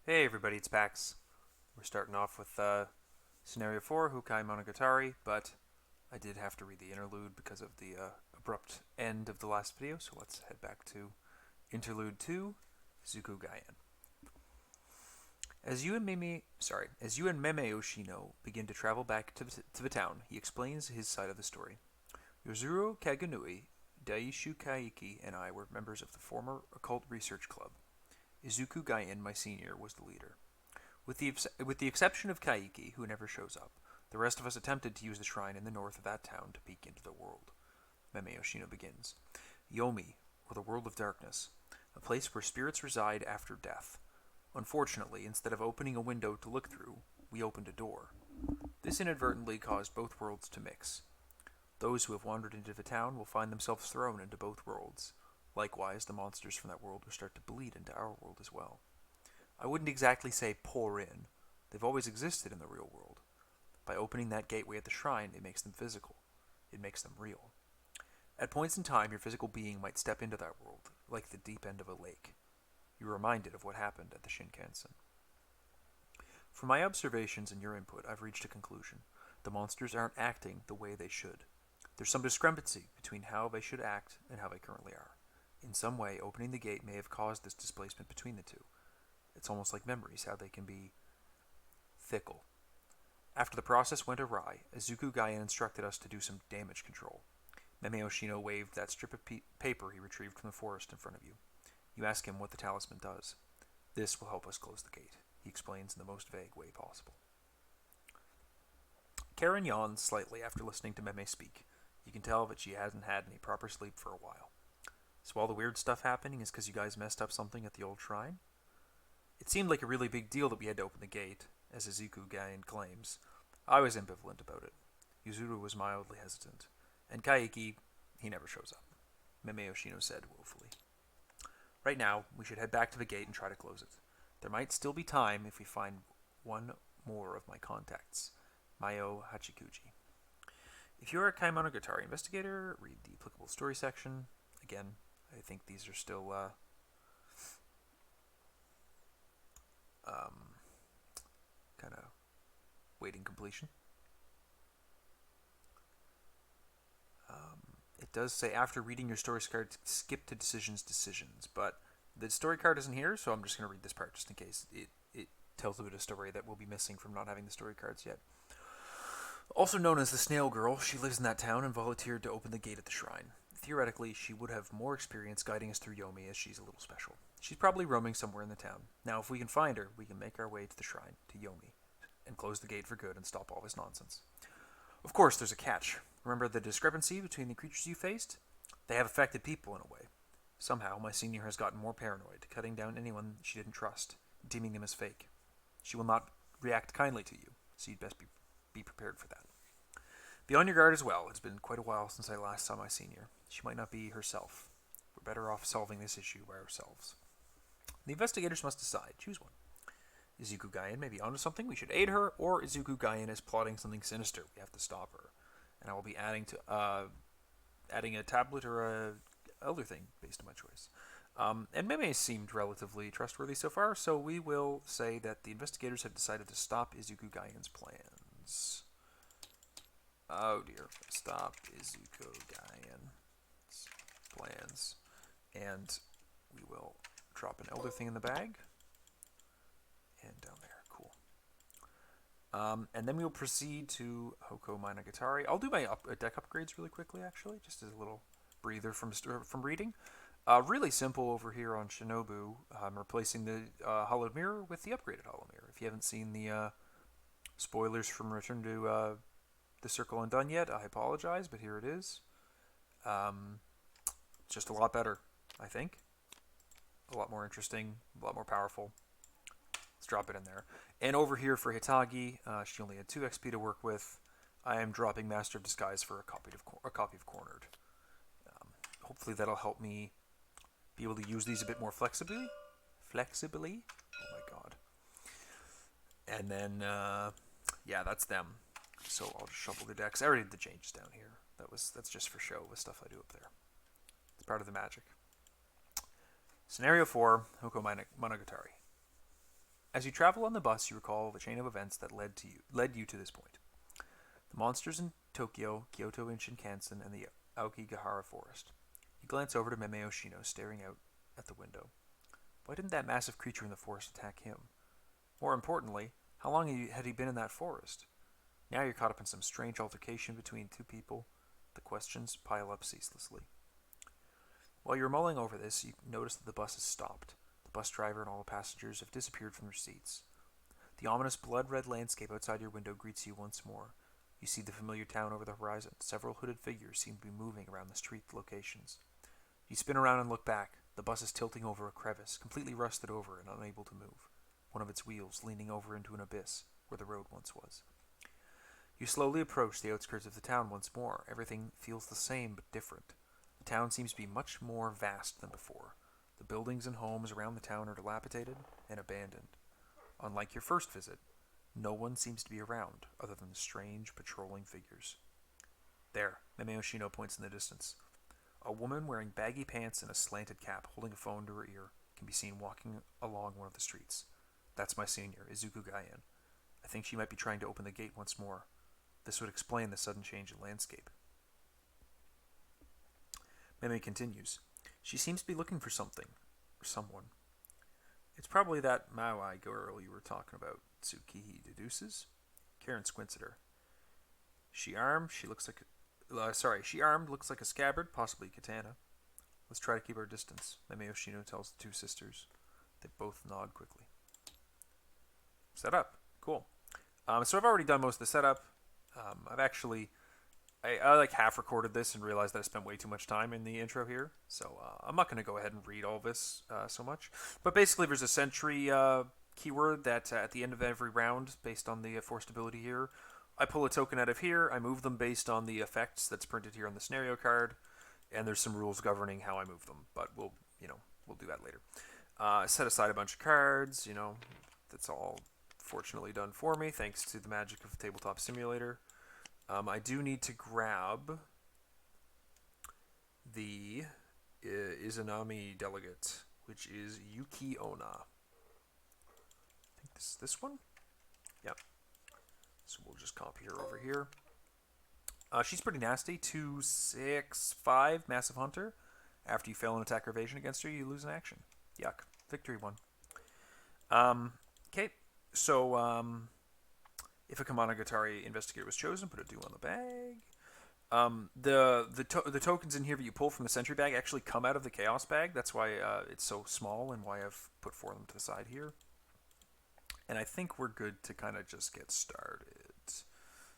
Hey everybody, it's Pax. We're starting off with Scenario 4, Houkaimonogatari, but I did have to read the interlude because of the abrupt end of the last video, so let's head back to Interlude 2, Zuko Gaien. As you and Meme Oshino begin to travel back to the town, he explains his side of the story. Yozuru Kaganui, Daishu Kaiki, and I were members of the former occult research club. Izuku Gaien, my senior, was the leader. With the exception of Kaiki, who never shows up, the rest of us attempted to use the shrine in the north of that town to peek into the world. Meme Yoshino begins. Yomi, or the world of darkness, a place where spirits reside after death. Unfortunately, instead of opening a window to look through, we opened a door. This inadvertently caused both worlds to mix. Those who have wandered into the town will find themselves thrown into both worlds. Likewise, the monsters from that world will start to bleed into our world as well. I wouldn't exactly say pour in. They've always existed in the real world. By opening that gateway at the shrine, it makes them physical. It makes them real. At points in time, your physical being might step into that world, like the deep end of a lake. You're reminded of what happened at the Shinkansen. From my observations and your input, I've reached a conclusion. The monsters aren't acting the way they should. There's some discrepancy between how they should act and how they currently are. In some way, opening the gate may have caused this displacement between the two. It's almost like memories, how they can be fickle. After the process went awry, Izuku Gaien instructed us to do some damage control. Meme Oshino waved that strip of paper he retrieved from the forest in front of you. You ask him what the talisman does. This will help us close the gate, he explains in the most vague way possible. Karen yawns slightly after listening to Meme speak. You can tell that she hasn't had any proper sleep for a while. So all the weird stuff happening is because you guys messed up something at the old shrine? It seemed like a really big deal that we had to open the gate, as Izuku Gaien claims. I was ambivalent about it. Yuzuru was mildly hesitant. And Kaiki, he never shows up, Meme Yoshino said woefully. Right now, we should head back to the gate and try to close it. There might still be time if we find one more of my contacts, Mayo Hachikuji. If you're a Kaimonogatari investigator, read the applicable story section. Again, I think these are still kind of waiting completion. It does say after reading your story card, skip to decisions, but the story card isn't here, so I'm just going to read this part just in case it tells a bit of story that we'll be missing from not having the story cards yet. Also known as the Snail Girl, she lives in that town and volunteered to open the gate at the shrine. Theoretically, she would have more experience guiding us through Yomi as she's a little special. She's probably roaming somewhere in the town. Now, if we can find her, we can make our way to the shrine, to Yomi, and close the gate for good and stop all this nonsense. Of course, there's a catch. Remember the discrepancy between the creatures you faced? They have affected people in a way. Somehow, my senior has gotten more paranoid, cutting down anyone she didn't trust, deeming them as fake. She will not react kindly to you, so you'd best be prepared for that. Be on your guard as well. It's been quite a while since I last saw my senior. She might not be herself. We're better off solving this issue by ourselves. The investigators must decide. Choose one. Izuku Gaien may be onto something, we should aid her, or Izuku Gaien is plotting something sinister, we have to stop her. And I will be adding a tablet or a other thing based on my choice. And Meme seemed relatively trustworthy so far, so we will say that the investigators have decided to stop Izuku Gaien's plans. Oh dear. Stop Izuku Gaien's plans. And we will drop an elder thing in the bag. And down there. Cool. And then we will proceed to Houkaimonogatari. I'll do my deck upgrades really quickly, actually, just as a little breather from reading. Really simple over here on Shinobu. I'm replacing the Hollowed Mirror with the upgraded Hollowed Mirror. If you haven't seen the spoilers from Return to the Circle Undone yet, I apologize, but here it is. Just a lot better, I think. A lot more interesting, a lot more powerful. Let's drop it in there. And over here for Hitagi, she only had 2 XP to work with. I am dropping Master of Disguise for a copy of Cornered. Hopefully that'll help me be able to use these a bit more flexibly. Oh my god. And then, yeah, that's them. So I'll just shuffle the decks. I already did the changes down here. That's just for show with stuff I do up there. It's part of the magic. Scenario 4, Houkaimonogatari. As you travel on the bus, you recall the chain of events that led you to this point. The monsters in Tokyo, Kyoto and Shinkansen, and the Aokigahara forest. You glance over to Meme Yoshino, staring out at the window. Why didn't that massive creature in the forest attack him? More importantly, how long had he been in that forest? Now you're caught up in some strange altercation between two people. The questions pile up ceaselessly. While you're mulling over this, you notice that the bus has stopped. The bus driver and all the passengers have disappeared from their seats. The ominous blood-red landscape outside your window greets you once more. You see the familiar town over the horizon. Several hooded figures seem to be moving around the street locations. You spin around and look back. The bus is tilting over a crevice, completely rusted over and unable to move. One of its wheels leaning over into an abyss where the road once was. You slowly approach the outskirts of the town once more. Everything feels the same but different. The town seems to be much more vast than before. The buildings and homes around the town are dilapidated and abandoned. Unlike your first visit, no one seems to be around other than the strange patrolling figures. There, Meme Yoshino points in the distance. A woman wearing baggy pants and a slanted cap, holding a phone to her ear, can be seen walking along one of the streets. That's my senior, Izuku Gaien. I think she might be trying to open the gate once more. This would explain the sudden change in landscape. Meme continues. She seems to be looking for something, or someone. It's probably that Maui girl you were talking about, Tsukihi deduces. Karen squints at her. She armed, looks like a scabbard, possibly a katana. Let's try to keep our distance, Meme Yoshino tells the two sisters. They both nod quickly. Set up. Cool. So I've already done most of the setup. I like half recorded this and realized that I spent way too much time in the intro here. So I'm not going to go ahead and read all this so much. But basically there's a sentry keyword that at the end of every round, based on the forced ability here, I pull a token out of here, I move them based on the effects that's printed here on the scenario card, and there's some rules governing how I move them, but we'll do that later. Set aside a bunch of cards, that's all fortunately done for me, thanks to the magic of Tabletop Simulator. I do need to grab the Izanami delegate, which is Yuki Onna. I think this one? Yep. So we'll just copy her over here. She's pretty nasty. 2/6/5 Massive Hunter. After you fail an attack or evasion against her, you lose an action. Yuck. Victory 1. Okay. So, if a Kaimonogatari investigator was chosen, put a do on the bag. The tokens in here that you pull from the sentry bag actually come out of the chaos bag. That's why it's so small and why I've put 4 of them to the side here. And I think we're good to kind of just get started.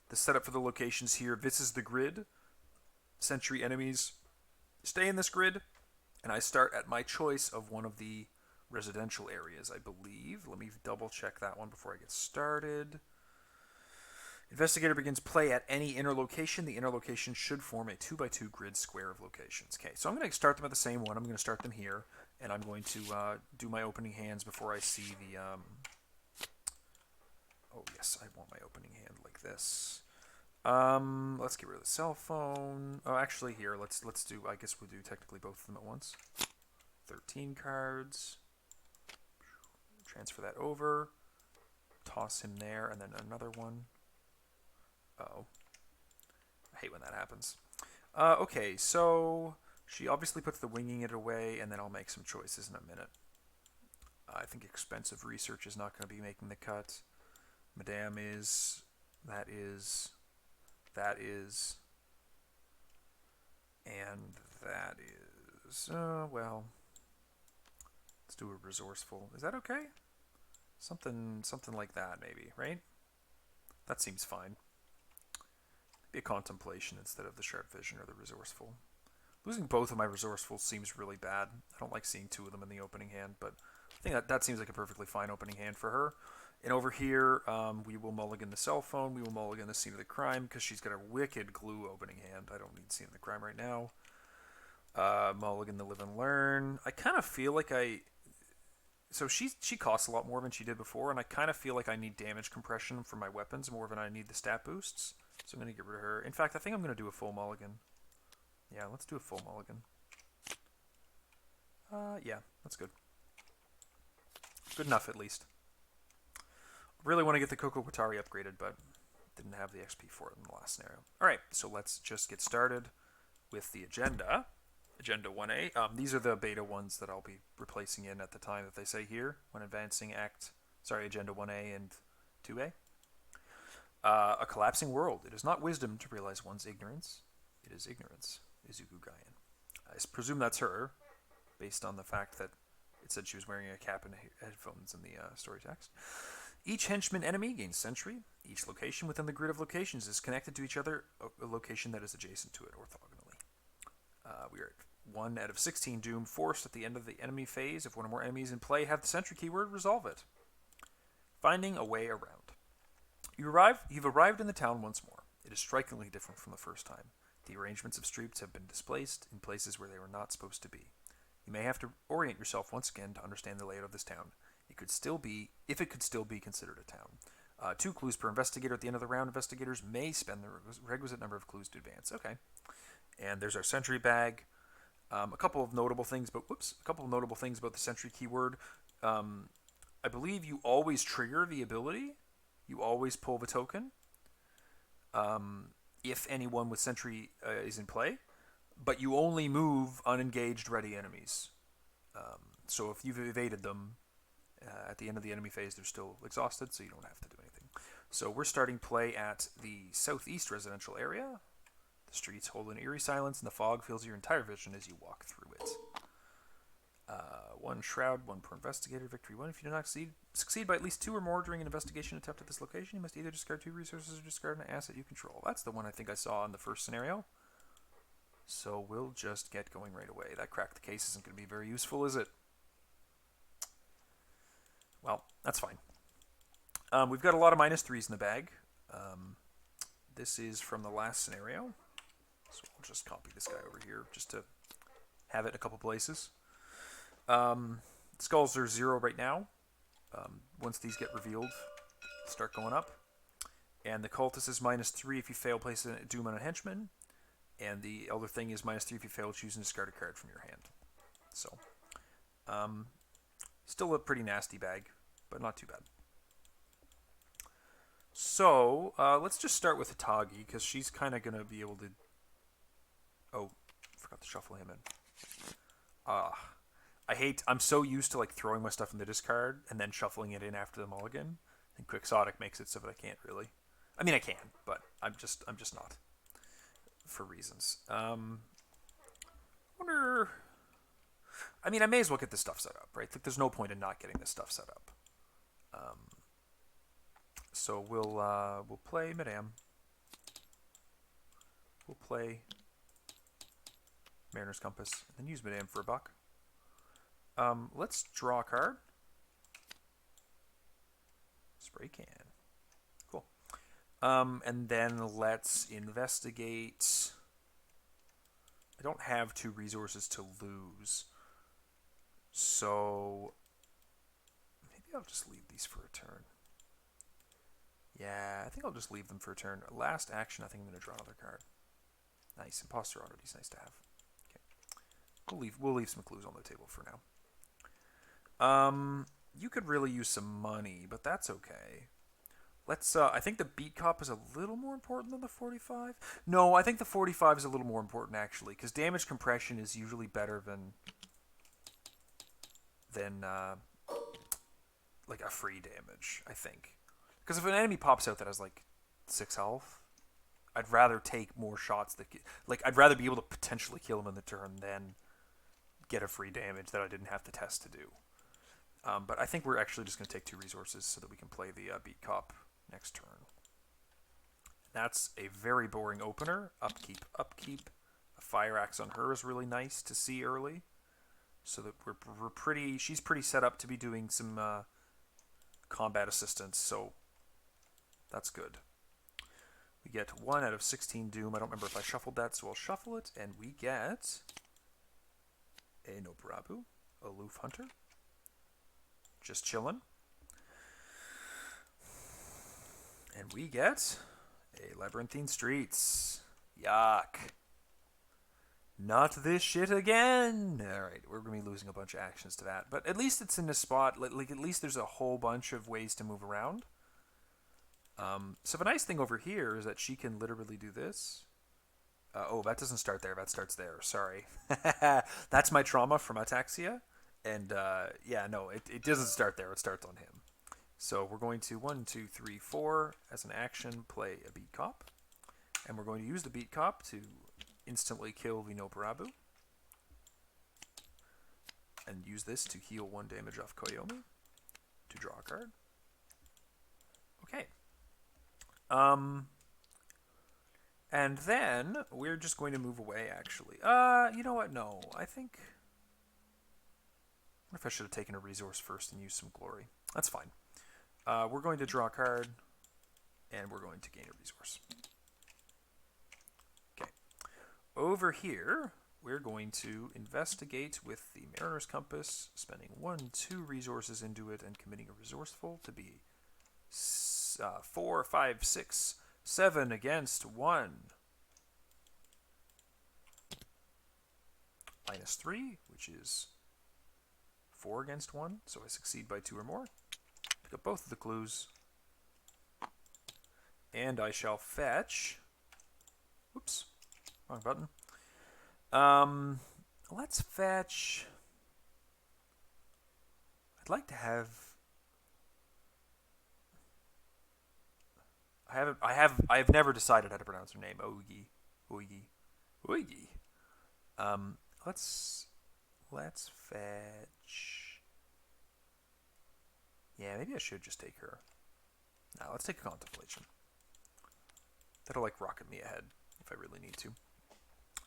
The setup for the locations here, this is the grid. Sentry enemies stay in this grid, and I start at my choice of one of the residential areas, I believe. Let me double check that one before I get started. Investigator begins play at any inner location. The inner location should form a 2x2 grid square of locations. Okay, so I'm going to start them at the same one. I'm going to start them here, and I'm going to do my opening hands before I see the... Oh, yes, I want my opening hand like this. Let's get rid of the cell phone. Oh, actually, here, let's do... I guess we'll do technically both of them at once. 13 cards. Transfer that over. Toss him there, and then another one. Uh-oh. I hate when that happens. Okay, so she obviously puts the winging it away, and then I'll make some choices in a minute. I think expensive research is not going to be making the cut. Madame is, that is, and that is, well, let's do a resourceful. Is that okay? Something like that, maybe, right? That seems fine. Be a contemplation instead of the sharp vision or the resourceful. Losing both of my resourcefuls seems really bad. I don't like seeing 2 of them in the opening hand, but I think that seems like a perfectly fine opening hand for her. And over here, we will mulligan the cell phone. We will mulligan the scene of the crime because she's got a wicked glue opening hand. I don't need scene of the crime right now. Mulligan the live and learn. I kind of feel like So she costs a lot more than she did before, and I kind of feel like I need damage compression for my weapons more than I need the stat boosts. So I'm going to get rid of her. In fact, I think I'm going to do a full mulligan. Yeah, let's do a full mulligan. Yeah, that's good. Good enough, at least. Really want to get the Kokogatari upgraded, but didn't have the XP for it in the last scenario. Alright, so let's just get started with the agenda. Agenda 1A. These are the beta ones that I'll be replacing in at the time that they say here when advancing Agenda 1A and 2A. A collapsing world. It is not wisdom to realize one's ignorance. It is ignorance. Izuku Gaien. I presume that's her, based on the fact that it said she was wearing a cap and headphones in the story text. Each henchman enemy gains sentry. Each location within the grid of locations is connected to each other, a location that is adjacent to it orthogonally. We are at 1 out of 16 doom forced at the end of the enemy phase. If one or more enemies in play have the sentry keyword, resolve it. Finding a way around. You've arrived in the town once more. It is strikingly different from the first time. The arrangements of streets have been displaced in places where they were not supposed to be. You may have to orient yourself once again to understand the layout of this town. It could still be considered a town. 2 clues per investigator. At the end of the round, investigators may spend the requisite number of clues to advance. Okay. And there's our sentry bag. A couple of notable things about the sentry keyword. I believe you always trigger the ability. You always pull the token. If anyone with sentry is in play, but you only move unengaged ready enemies. So if you've evaded them, at the end of the enemy phase, they're still exhausted, so you don't have to do anything. So we're starting play at the southeast residential area. The streets hold an eerie silence, and the fog fills your entire vision as you walk through it. 1 shroud, 1 per investigator. Victory 1. If you do not succeed by at least 2 or more during an investigation attempt at this location, you must either discard 2 resources or discard an asset you control. That's the one I think I saw in the first scenario. So we'll just get going right away. That crack the case isn't going to be very useful, is it? Well, that's fine. We've got a lot of -3s in the bag. This is from the last scenario. So I'll just copy this guy over here just to have it in a couple places. Skulls are 0 right now. Once these get revealed, start going up. And the cultist is -3 if you fail placing a doom on a henchman. And the other thing is -3 if you fail choosing to discard a card from your hand. So, still a pretty nasty bag, but not too bad. So, let's just start with Hitagi, because she's kind of going to be able to... Oh, forgot to shuffle him in. I'm so used to like throwing my stuff in the discard and then shuffling it in after the mulligan. And Quixotic makes it so that I can't really. I mean, I can, but I'm just not. For reasons. Wonder. I mean, I may as well get this stuff set up, right? Like, there's no point in not getting this stuff set up. So we'll play Madame. We'll play Mariner's Compass, and then use Madame for a buck. Let's draw a card. Spray can. Cool. And then let's investigate. I don't have 2 resources to lose. So maybe I'll just leave these for a turn. Yeah, I think I'll just leave them for a turn. Last action, I think I'm going to draw another card. Nice. Imposter Oddity is nice to have. Okay. We'll leave some clues on the table for now. You could really use some money, but that's okay. Let's, I think the beat cop is a little more important than the 45. No, I think the 45 is a little more important, actually, because damage compression is usually better than like, a free damage, I think. Because if an enemy pops out that has, like, 6 health, I'd rather take more shots that... Like, I'd rather be able to potentially kill him in the turn than get a free damage that I didn't have to test to do. But I think we're actually just going to take 2 resources so that we can play the beat cop next turn. That's a very boring opener. Upkeep, upkeep. A fire axe on her is really nice to see early. So that we're pretty... She's pretty set up to be doing some combat assistance, so that's good. We get 1 out of 16 Doom. I don't remember if I shuffled that, so I'll shuffle it. And we get a Noburabu, Aloof Hunter. Just chillin'. And we get a Labyrinthine Streets. Yuck. Not this shit again. Alright, we're going to be losing a bunch of actions to that. But at least it's in a spot, like at least there's a whole bunch of ways to move around. So the nice thing over here is that she can literally do this. Oh, that doesn't start there. That starts there. Sorry. That's my trauma from ataxia. And yeah, no, it doesn't start there. It starts on him. So we're going to 1, 2, 3, 4 as an action play a beat cop. And we're going to use the beat cop to instantly kill the Nobarabu. And use this to heal 1 damage off Koyomi to draw a card. Okay. And then we're just going to move away, actually. You know what? No, I think... What if I should have taken a resource first and used some glory? That's fine. We're going to draw a card, and we're going to gain a resource. Okay. Over here, we're going to investigate with the Mariner's Compass, spending 1, 2 resources into it, and committing a resourceful to be 4, 5, 6, 7 against 1. -3, which is 4 against 1, so I succeed by 2 or more. Pick up both of the clues. And I shall fetch... Oops, wrong button. Let's fetch... I'd like to have... I've never decided how to pronounce her name. Oigi. Let's fetch... Yeah, maybe I should just take her. No, let's take a Contemplation. That'll like rocket me ahead if I really need to.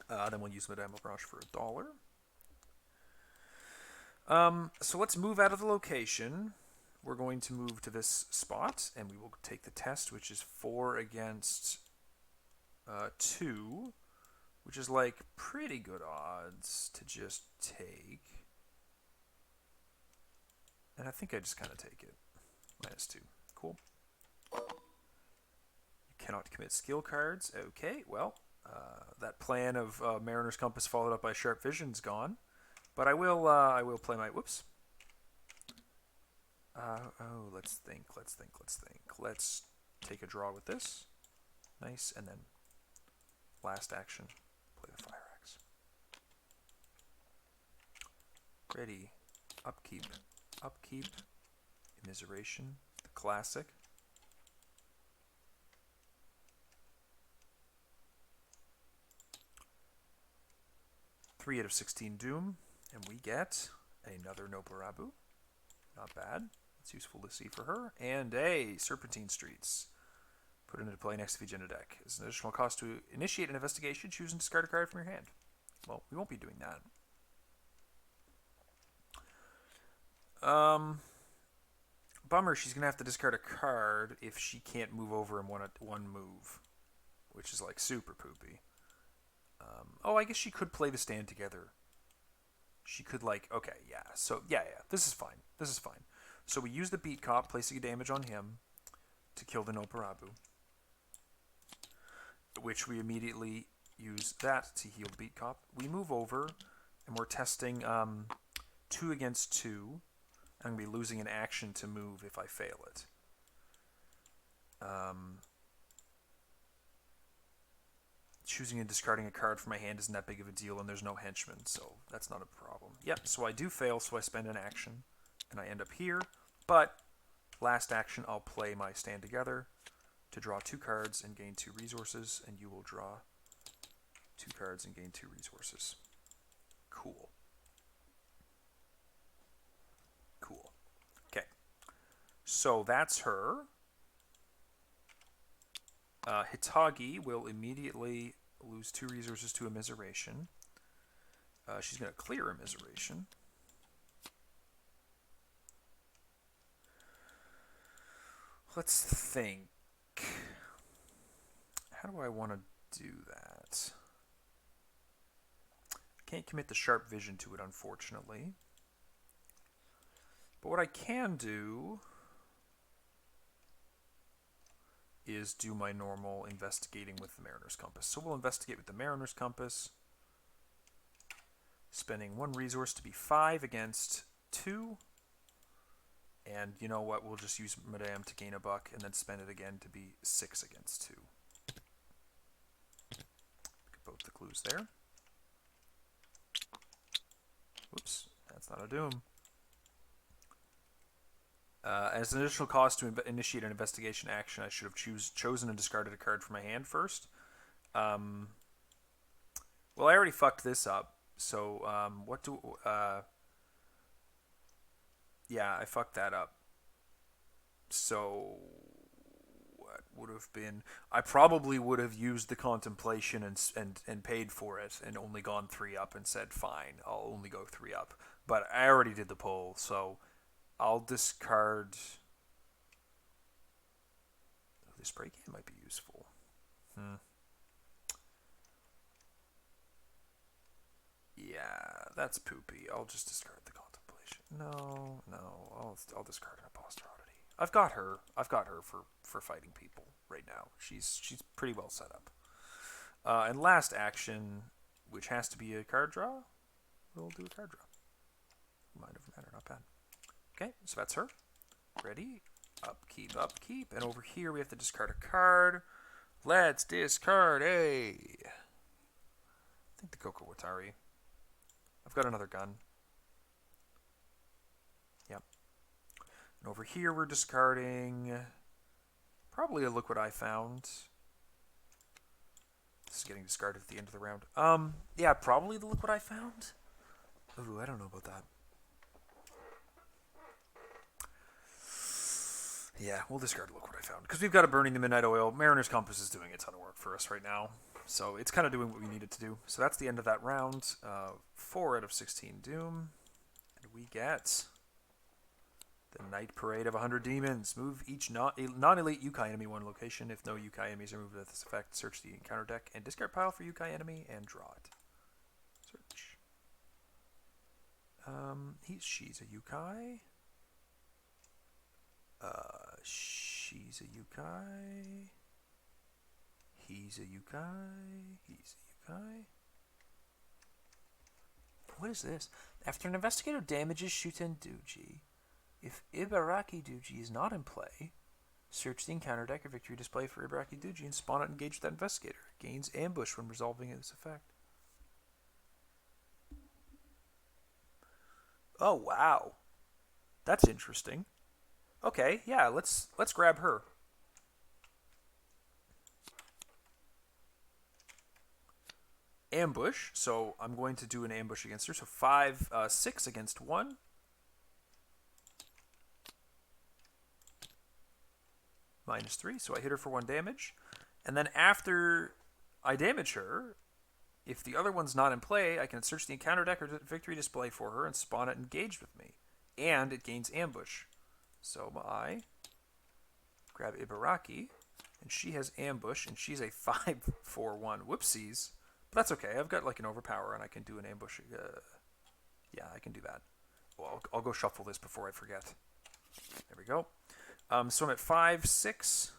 Then we'll use Madame Labranche for $1. So let's move out of the location. We're going to move to this spot, and we will take the test, which is 4 against 2, which is like pretty good odds to just take. And I think I just kind of take it. -2. Cool. You cannot commit skill cards. Okay, well, that plan of Mariner's Compass followed up by Sharp Vision's gone. But I will play my... Whoops. Let's think. Let's take a draw with this. Nice, and then last action, play the Fire Axe. Ready. Upkeep. Immiseration. The classic. Three out of 16 Doom, and we get another Nobarabu. Not bad. It's useful to see for her. And a Serpentine Streets. Put into play next to the agenda deck. As an additional cost to initiate an investigation, choose and discard a card from your hand. Well, we won't be doing that. Bummer, she's going to have to discard a card if she can't move over in one move. Which is like super poopy. I guess she could play the stand together. She could like, okay, yeah. So, yeah, this is fine. So we use the Beat Cop, placing a damage on him to kill the Noparabu. Which we immediately use that to heal the Beat Cop. We move over, and we're testing 2 against 2. I'm going to be losing an action to move if I fail it. Choosing and discarding a card from my hand isn't that big of a deal, and there's no henchman, so that's not a problem. Yep, so I do fail, so I spend an action, and I end up here. But last action, I'll play my Stand Together to draw 2 cards and gain 2 resources, and you will draw 2 cards and gain 2 resources. Cool. Okay. So that's her. Hitagi will immediately lose 2 resources to Immiseration. She's going to clear Immiseration. Let's think. How do I want to do that? Can't commit the Sharp Vision to it, unfortunately. But what I can do is do my normal investigating with the Mariner's Compass. So we'll investigate with the Mariner's Compass, spending 1 resource to be 5 against 2, And you know what? We'll just use Madame to gain a buck and then spend it again to be 6 against 2. Get both the clues there. Whoops, that's not a doom. As an additional cost to initiate an investigation action, I should have chosen and discarded a card from my hand first. Well, I already fucked this up. So, what do... yeah, I fucked that up. So, what would have been... I probably would have used the contemplation and paid for it and only gone 3 up and said, fine, I'll only go 3 up. But I already did the pull, so I'll discard... Oh, the spray can might be useful. Yeah, that's poopy. I'll just discard the contemplation. No, I'll discard an imposter oddity. I've got her for fighting people right now. She's pretty well set up. And last action, which has to be a card draw, we'll do a card draw. Mind over matter, not bad. Okay, so that's her. Ready? Upkeep. And over here we have to discard a card. Let's discard a... I think the Houkaimonogatari. I've got another gun. Yep. And over here we're discarding probably a Look What I Found. This is getting discarded at the end of the round. Yeah, probably the Look What I Found. Ooh, I don't know about that. Yeah, we'll discard Look What I Found. Because we've got a Burning the Midnight Oil. Mariner's Compass is doing a ton of work for us right now. So it's kind of doing what we need it to do. So that's the end of that round. 4 out of 16 Doom. And we get the Night Parade of 100 Demons. Move each non-elite Yukai enemy one location. If no Yukai enemies are moved with this effect, search the encounter deck and discard pile for Yukai enemy and draw it. Search. She's a Yukai. She's a Yukai. He's a Yukai. He's a Yukai. What is this? After an investigator damages Shuten Duji, if Ibaraki Duji is not in play, search the encounter deck or victory display for Ibaraki Duji and spawn it and engage that investigator. It gains ambush when resolving this effect. Oh, wow. That's interesting. Okay, yeah, let's grab her. Ambush, so I'm going to do an ambush against her. So 6 against 1. -3, so I hit her for 1 damage. And then after I damage her, if the other one's not in play, I can search the encounter deck or victory display for her and spawn it engaged with me. And it gains ambush. So I grab Ibaraki, and she has ambush, and she's a 5/4/1. Whoopsies. But that's okay. I've got like an overpower, and I can do an ambush. Yeah, I can do that. Well, I'll go shuffle this before I forget. There we go. So I'm at 5, 6,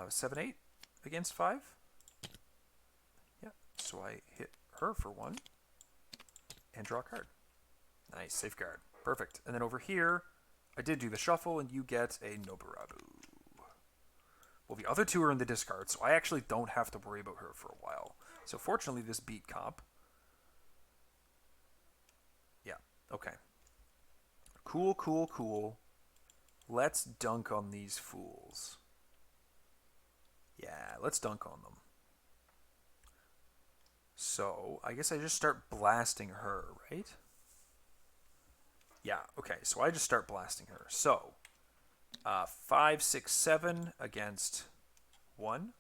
7, 8 against 5. Yeah. So I hit her for 1 and draw a card. Nice. Safeguard. Perfect. And then over here, I did do the shuffle, and you get a Noburabu. Well, the other 2 are in the discard, so I actually don't have to worry about her for a while. So fortunately, this beat comp. Yeah, okay. Cool. Let's dunk on these fools. Yeah, let's dunk on them. So, I guess I just start blasting her, right? Yeah, okay, so I just start blasting her. So, 5, 6, 7 against 1.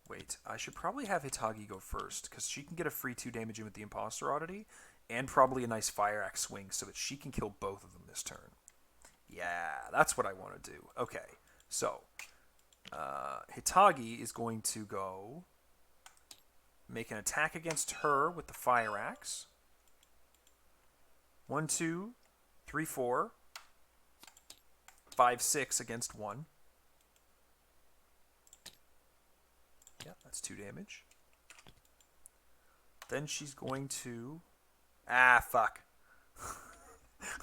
Wait, I should probably have Hitagi go first, because she can get a free 2 damage in with the Imposter Oddity, and probably a nice Fire Axe swing, so that she can kill both of them this turn. Yeah, that's what I want to do. Okay, so, Hitagi is going to go make an attack against her with the Fire Axe. 1, 2, 3, 4, 5, 6 against 1. Yeah, that's 2 damage. Then she's going to... Ah, fuck.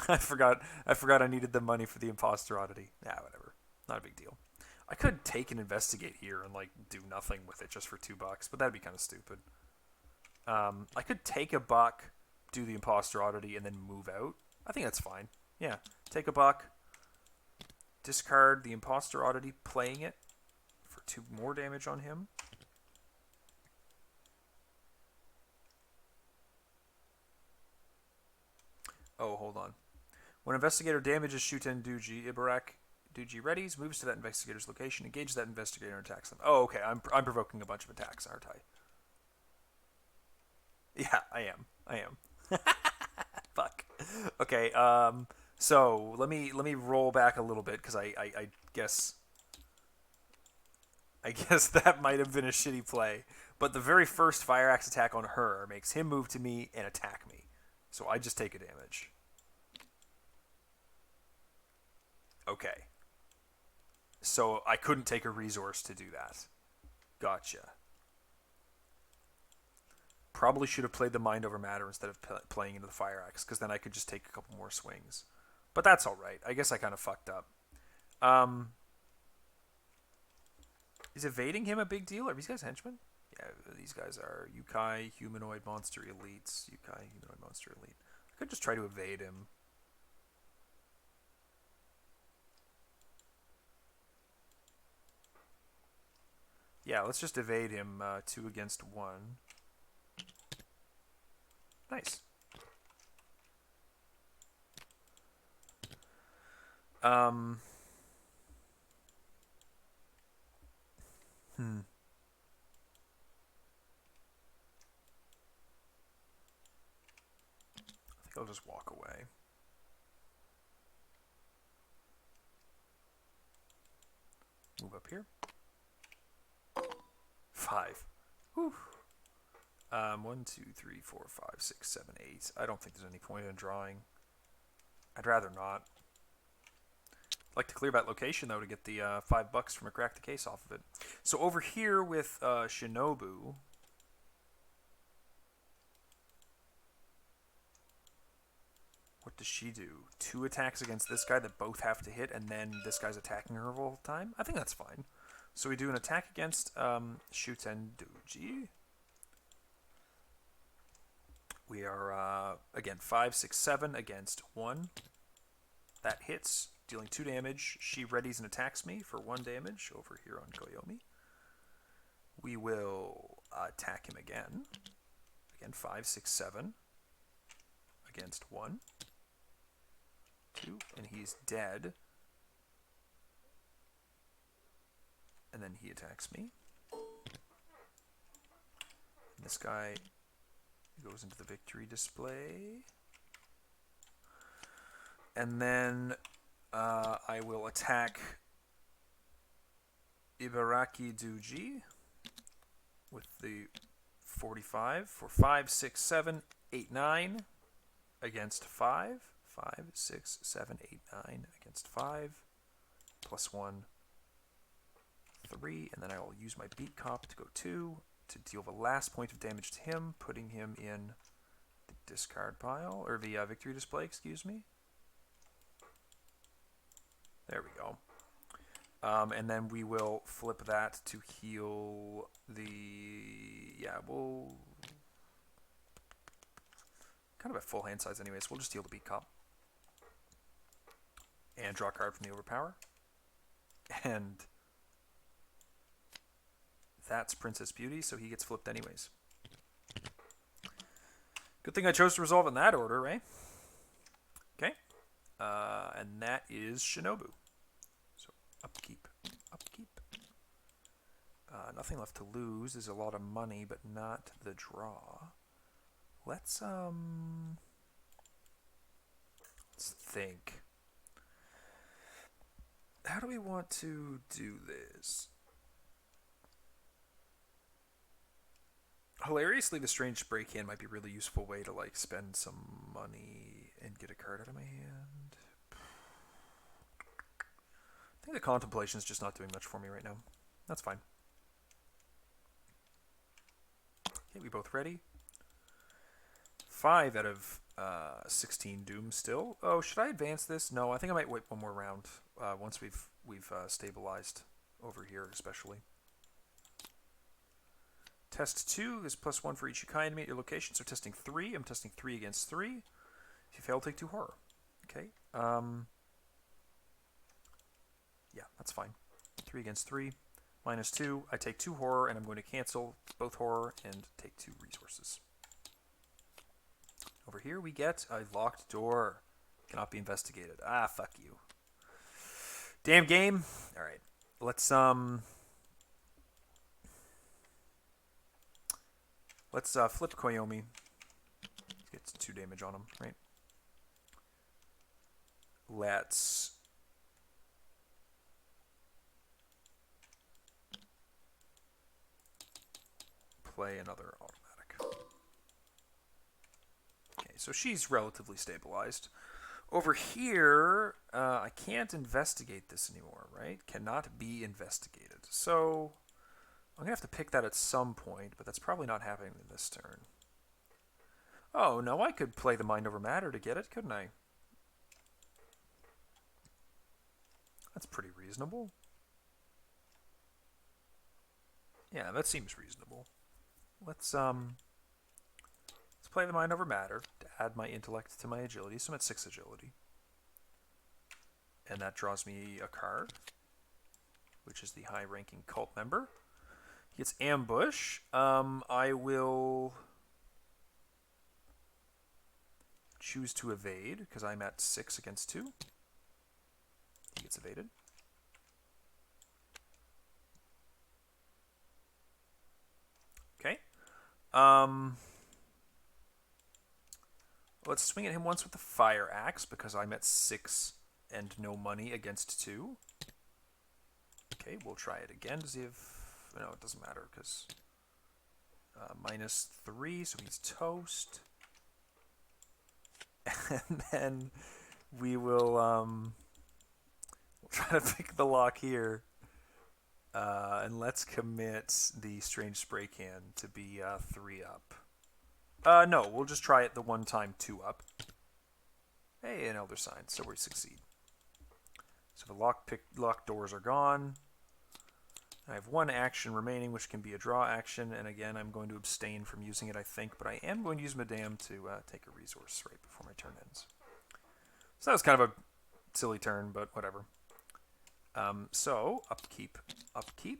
I forgot I needed the money for the imposter oddity. Yeah, whatever. Not a big deal. I could take and investigate here and like do nothing with it just for $2, but that'd be kind of stupid. I could take a buck, do the imposter oddity, and then move out. I think that's fine. Yeah, take a buck, discard the imposter oddity, playing it for 2 more damage on him. Oh, hold on. When investigator damages Shuten Duji, Ibarak Duji readies, moves to that investigator's location, engages that investigator, and attacks them. Oh, okay. I'm provoking a bunch of attacks, aren't I? Yeah, I am. I am. Fuck. Okay. So let me roll back a little bit because I guess that might have been a shitty play. But the very first fire axe attack on her makes him move to me and attack me. So I just take a damage. Okay. So I couldn't take a resource to do that. Gotcha. Probably should have played the mind over matter instead of playing into the fire axe, because then I could just take a couple more swings. But that's all right. I guess I kind of fucked up. Um, is evading him a big deal? Are these guys henchmen? Yeah, these guys are Yukai humanoid monster elites. Yukai humanoid monster elite. I could just try to evade him. Yeah, let's just evade him 2 against 1. Nice. Um. Hmm. I think I'll just walk away. Move up here. 5. Whew. 1, 2, 3, 4, 5, 6, 7, 8. I don't think there's any point in drawing. I'd rather not. I'd like to clear that location though to get the $5 from a crack the case off of it. So over here with Shinobu, what does she do? 2 attacks against this guy that both have to hit, and then this guy's attacking her the whole time? I think that's fine. So we do an attack against Shuten Duji. We are, again, 5, 6, 7 against 1. That hits, dealing 2 damage. She readies and attacks me for 1 damage over here on Koyomi. We will attack him again. Again, 5, 6, 7 against 1. 2, and he's dead. And then he attacks me. And this guy goes into the victory display. And then I will attack Ibaraki Duji with the 45 for 5, 6, 7, 8, 9 against 5. 5, 6, 7, 8, 9 against 5. Plus 1, 3. And then I will use my beat cop to go 2 to deal the last point of damage to him, putting him in the discard pile, or the victory display, excuse me. There we go. And then we will flip that to heal the... Yeah, we'll... Kind of at full hand size anyways. We'll just heal the beat cop. And draw a card from the overpower. And that's Princess Beauty, so he gets flipped anyways. Good thing I chose to resolve in that order, right? Okay. And that is Shinobu. So upkeep. Nothing left to lose. There's a lot of money, but not the draw. Let's think. How do we want to do this? Hilariously, the strange break-in might be a really useful way to like spend some money and get a card out of my hand. I think the contemplation is just not doing much for me right now. That's fine. Okay, we both ready. 5 out of 16 doom still. Oh, should I advance this? No, I think I might wait one more round once we've stabilized over here, especially. Test 2 is +1 for each Yukai enemy at your location. So testing 3. I'm testing 3 against 3. If you fail, take 2 horror. Okay. Yeah, that's fine. 3 against 3. -2. I take 2 horror, and I'm going to cancel both horror and take 2 resources. Over here we get a locked door. Cannot be investigated. Ah, fuck you. Damn game. Alright. Let's flip Koyomi. Gets 2 damage on him, right? Let's play another automatic. Okay, so she's relatively stabilized. Over here, I can't investigate this anymore, right? Cannot be investigated. So I'm going to have to pick that at some point, but that's probably not happening in this turn. Oh, no, I could play the Mind Over Matter to get it, couldn't I? That's pretty reasonable. Yeah, that seems reasonable. Let's play the Mind Over Matter to add my intellect to my agility, so I'm at 6 agility. And that draws me a card, which is the high-ranking cult member. He gets ambush. I will choose to evade, because I'm at 6 against 2. He gets evaded. Okay. Let's swing at him once with the fire axe, because I'm at 6 and no money against 2. Okay, we'll try it again to see if... No, it doesn't matter, because... -3, so he's toast. And then we will we'll try to pick the lock here. And let's commit the Strange Spray Can to be 3 up. No, we'll just try it the one time 2 up. Hey, an Elder Sign, so we succeed. So the lock doors are gone. I have 1 action remaining, which can be a draw action, and again, I'm going to abstain from using it, I think, but I am going to use Madame to take a resource right before my turn ends. So that was kind of a silly turn, but whatever. So, upkeep. Okay.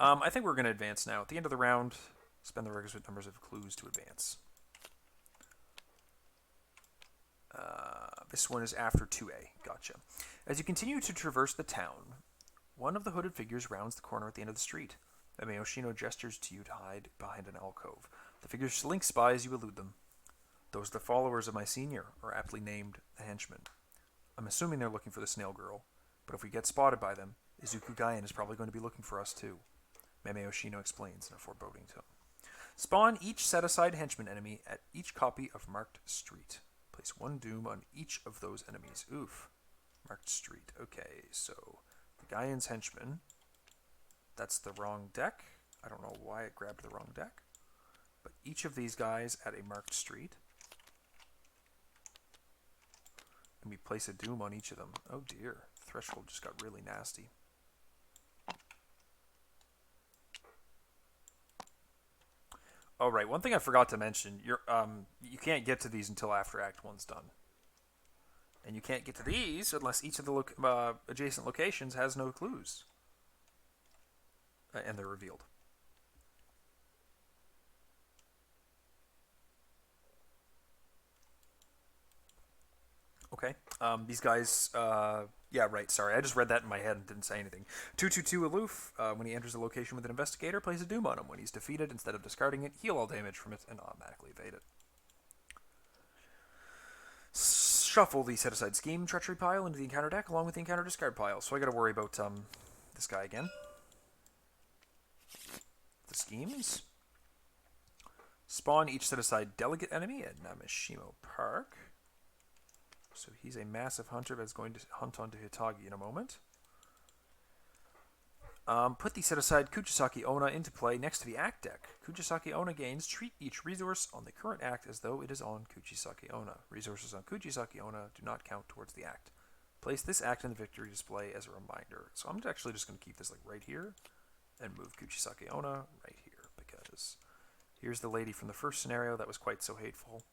I think we're going to advance now. At the end of the round, spend the requisite numbers of clues to advance. This one is after 2A. Gotcha. As you continue to traverse the town, one of the hooded figures rounds the corner at the end of the street. Memeyoshino gestures to you to hide behind an alcove. The figure slinks by as you elude them. Those are the followers of my senior, or aptly named the henchmen. I'm assuming they're looking for the snail girl, but if we get spotted by them, Izuku Gaien is probably going to be looking for us too. Memeyoshino explains in a foreboding tone. Spawn each set-aside henchman enemy at each copy of Marked Street. Place 1 doom on each of those enemies. Oof. Marked Street. Okay, so the Gaien's henchman. That's the wrong deck. I don't know why it grabbed the wrong deck. But each of these guys at a marked street. And we place a doom on each of them. Oh dear. Threshold just got really nasty. Oh, right. One thing I forgot to mention. You can't get to these until after Act 1's done. And you can't get to these unless each of the adjacent locations has no clues. And they're revealed. Okay. These guys... yeah, right. Sorry. I just read that in my head and didn't say anything. 2/2/2 aloof. When he enters a location with an investigator, place a doom on him. When he's defeated, instead of discarding it, heal all damage from it and automatically evade it. Shuffle the set-aside scheme treachery pile into the encounter deck along with the encounter discard pile. So I gotta worry about this guy again. The schemes. Spawn each set-aside delegate enemy at Namishimo Park. So he's a massive hunter that's going to hunt onto Hitagi in a moment. Put the set-aside Kuchisake Onna into play next to the act deck. Kuchisake Onna gains treat each resource on the current act as though it is on Kuchisake Onna. Resources on Kuchisake Onna do not count towards the act. Place this act in the victory display as a reminder. So I'm actually just going to keep this like right here and move Kuchisake Onna right here because here's the lady from the first scenario that was quite so hateful.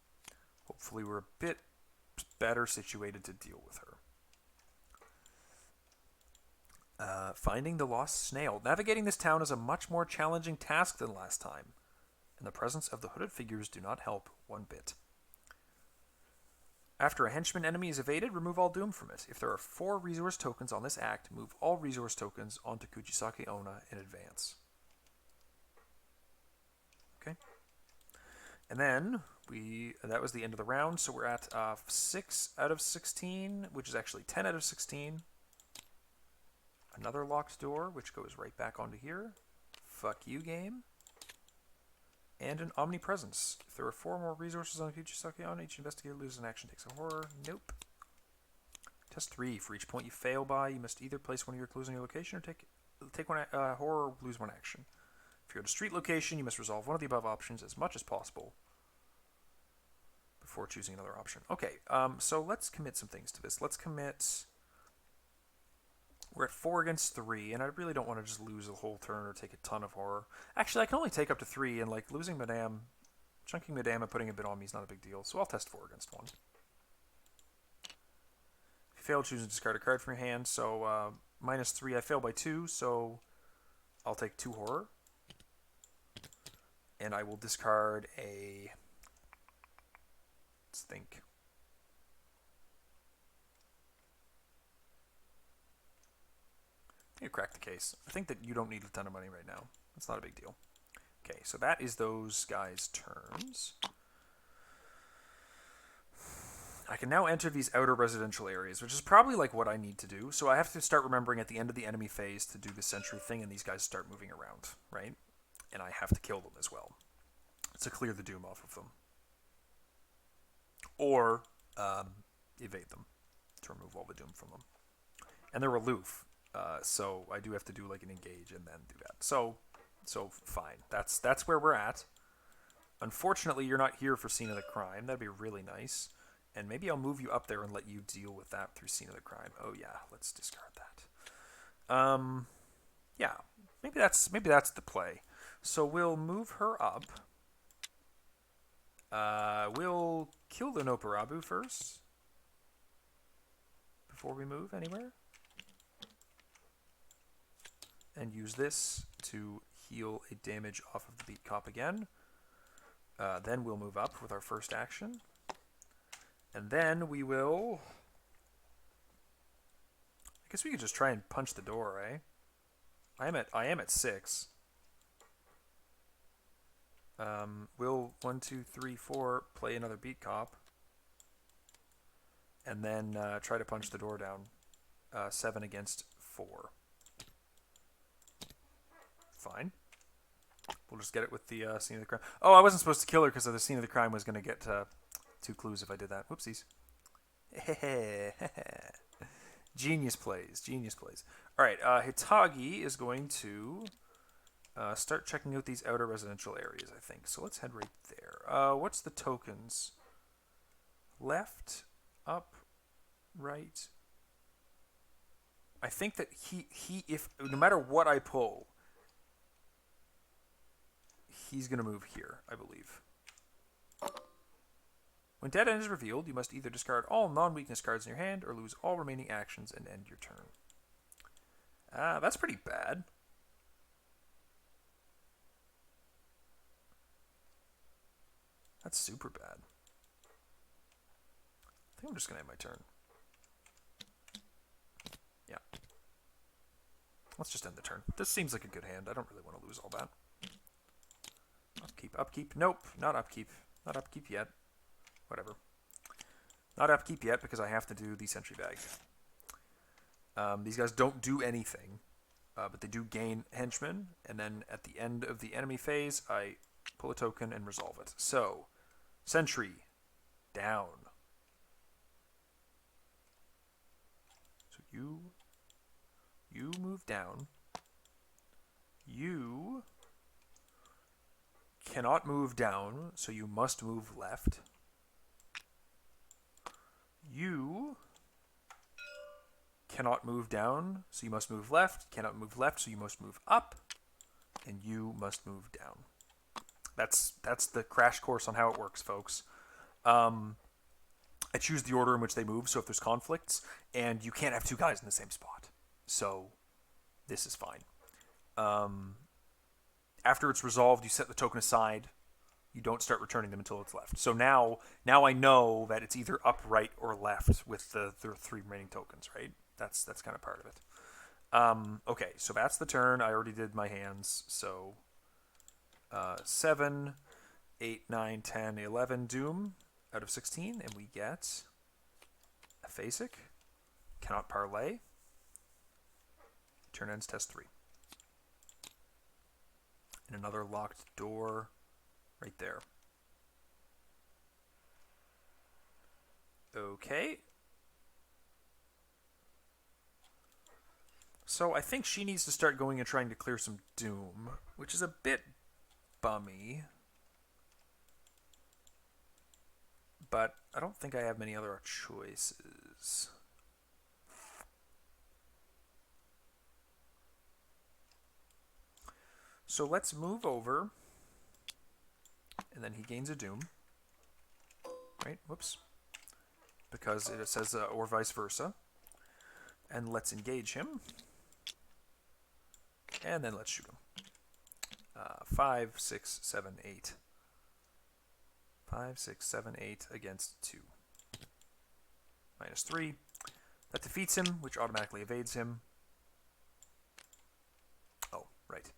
Hopefully we're a bit better situated to deal with her. Finding the lost snail. Navigating this town is a much more challenging task than last time, and the presence of the hooded figures do not help one bit. After a henchman enemy is evaded, remove all doom from it. If there are 4 resource tokens on this act, move all resource tokens onto Kuchisake Onna in advance. Okay. And then that was the end of the round, so we're at 6 out of 16, which is actually 10 out of 16. Another locked door, which goes right back onto here. Fuck you, game. And an omnipresence. If there are 4 more resources on Kuchisake Onna, each investigator loses an action, takes a horror. Nope. Test 3. For each point you fail by, you must either place one of your clues on your location or take one horror or lose 1 action. If you're at a street location, you must resolve one of the above options as much as possible before choosing another option. Okay, so let's commit some things to this. Let's commit... We're at 4 against 3, and I really don't want to just lose a whole turn or take a ton of horror. Actually, I can only take up to 3, and like losing Madame, chunking Madame and putting a bit on me is not a big deal, so I'll test 4 against 1. If you fail, choose to discard a card from your hand, so -3, I fail by 2, so I'll take 2 horror. And I will discard a... Let's think. You crack the case. I think that you don't need a ton of money right now. That's not a big deal. Okay, so that is those guys' turns. I can now enter these outer residential areas, which is probably like what I need to do. So I have to start remembering at the end of the enemy phase to do the sentry thing, and these guys start moving around, right? And I have to kill them as well to clear the doom off of them. Or evade them to remove all the doom from them. And they're aloof. So I do have to do like an engage and then do that. So fine. That's where we're at. Unfortunately, you're not here for scene of the crime. That'd be really nice. And maybe I'll move you up there and let you deal with that through scene of the crime. Oh yeah, let's discard that. Yeah, maybe that's the play. So we'll move her up. We'll kill the Noparabu first before we move anywhere. And use this to heal a damage off of the beat cop again. Then we'll move up with our first action. And then we will... I guess we could just try and punch the door, eh? I am at 6. We'll 1, 2, 3, 4 play another beat cop. And then try to punch the door down. 7 against 4. Fine. We'll just get it with the scene of the crime. Oh, I wasn't supposed to kill her because the scene of the crime was going to get 2 clues if I did that. Whoopsies. Genius plays. Genius plays. All right. Hitagi is going to start checking out these outer residential areas, I think. So let's head right there. What's the tokens? Left, up, right. I think that if no matter what I pull, he's going to move here, I believe. When dead end is revealed, you must either discard all non-weakness cards in your hand or lose all remaining actions and end your turn. That's pretty bad. That's super bad. I think I'm just going to end my turn. Yeah. Let's just end the turn. This seems like a good hand. I don't really want to lose all that. Upkeep, upkeep. Nope, not upkeep. Not upkeep yet. Whatever. Not upkeep yet because I have to do the sentry bag. These guys don't do anything, but they do gain henchmen, and then at the end of the enemy phase, I pull a token and resolve it. So, sentry, down. So you move down. You cannot move down, so you must move left. You cannot move down, so you must move left. Cannot move left, so you must move up. And you must move down. That's the crash course on how it works, folks. I choose the order in which they move, so if there's conflicts, and you can't have two guys in the same spot. So this is fine. After it's resolved, you set the token aside. You don't start returning them until it's left. So now I know that it's either up, right, or left with the 3 remaining tokens, right? That's kind of part of it. Okay, so that's the turn. I already did my hands. So 7, 8, 9, 10, 11 Doom out of 16, and we get a Phasic. Cannot parlay. Turn ends test 3. And another locked door right there. Okay. So I think she needs to start going and trying to clear some Doom, which is a bit bummy. But I don't think I have many other choices. So let's move over. And then he gains a Doom. Right? Whoops. Because it says or vice versa. And let's engage him. And then let's shoot him. 5, 6, 7, 8. 5, 6, 7, 8 against 2. -3. That defeats him, which automatically evades him. Oh, right.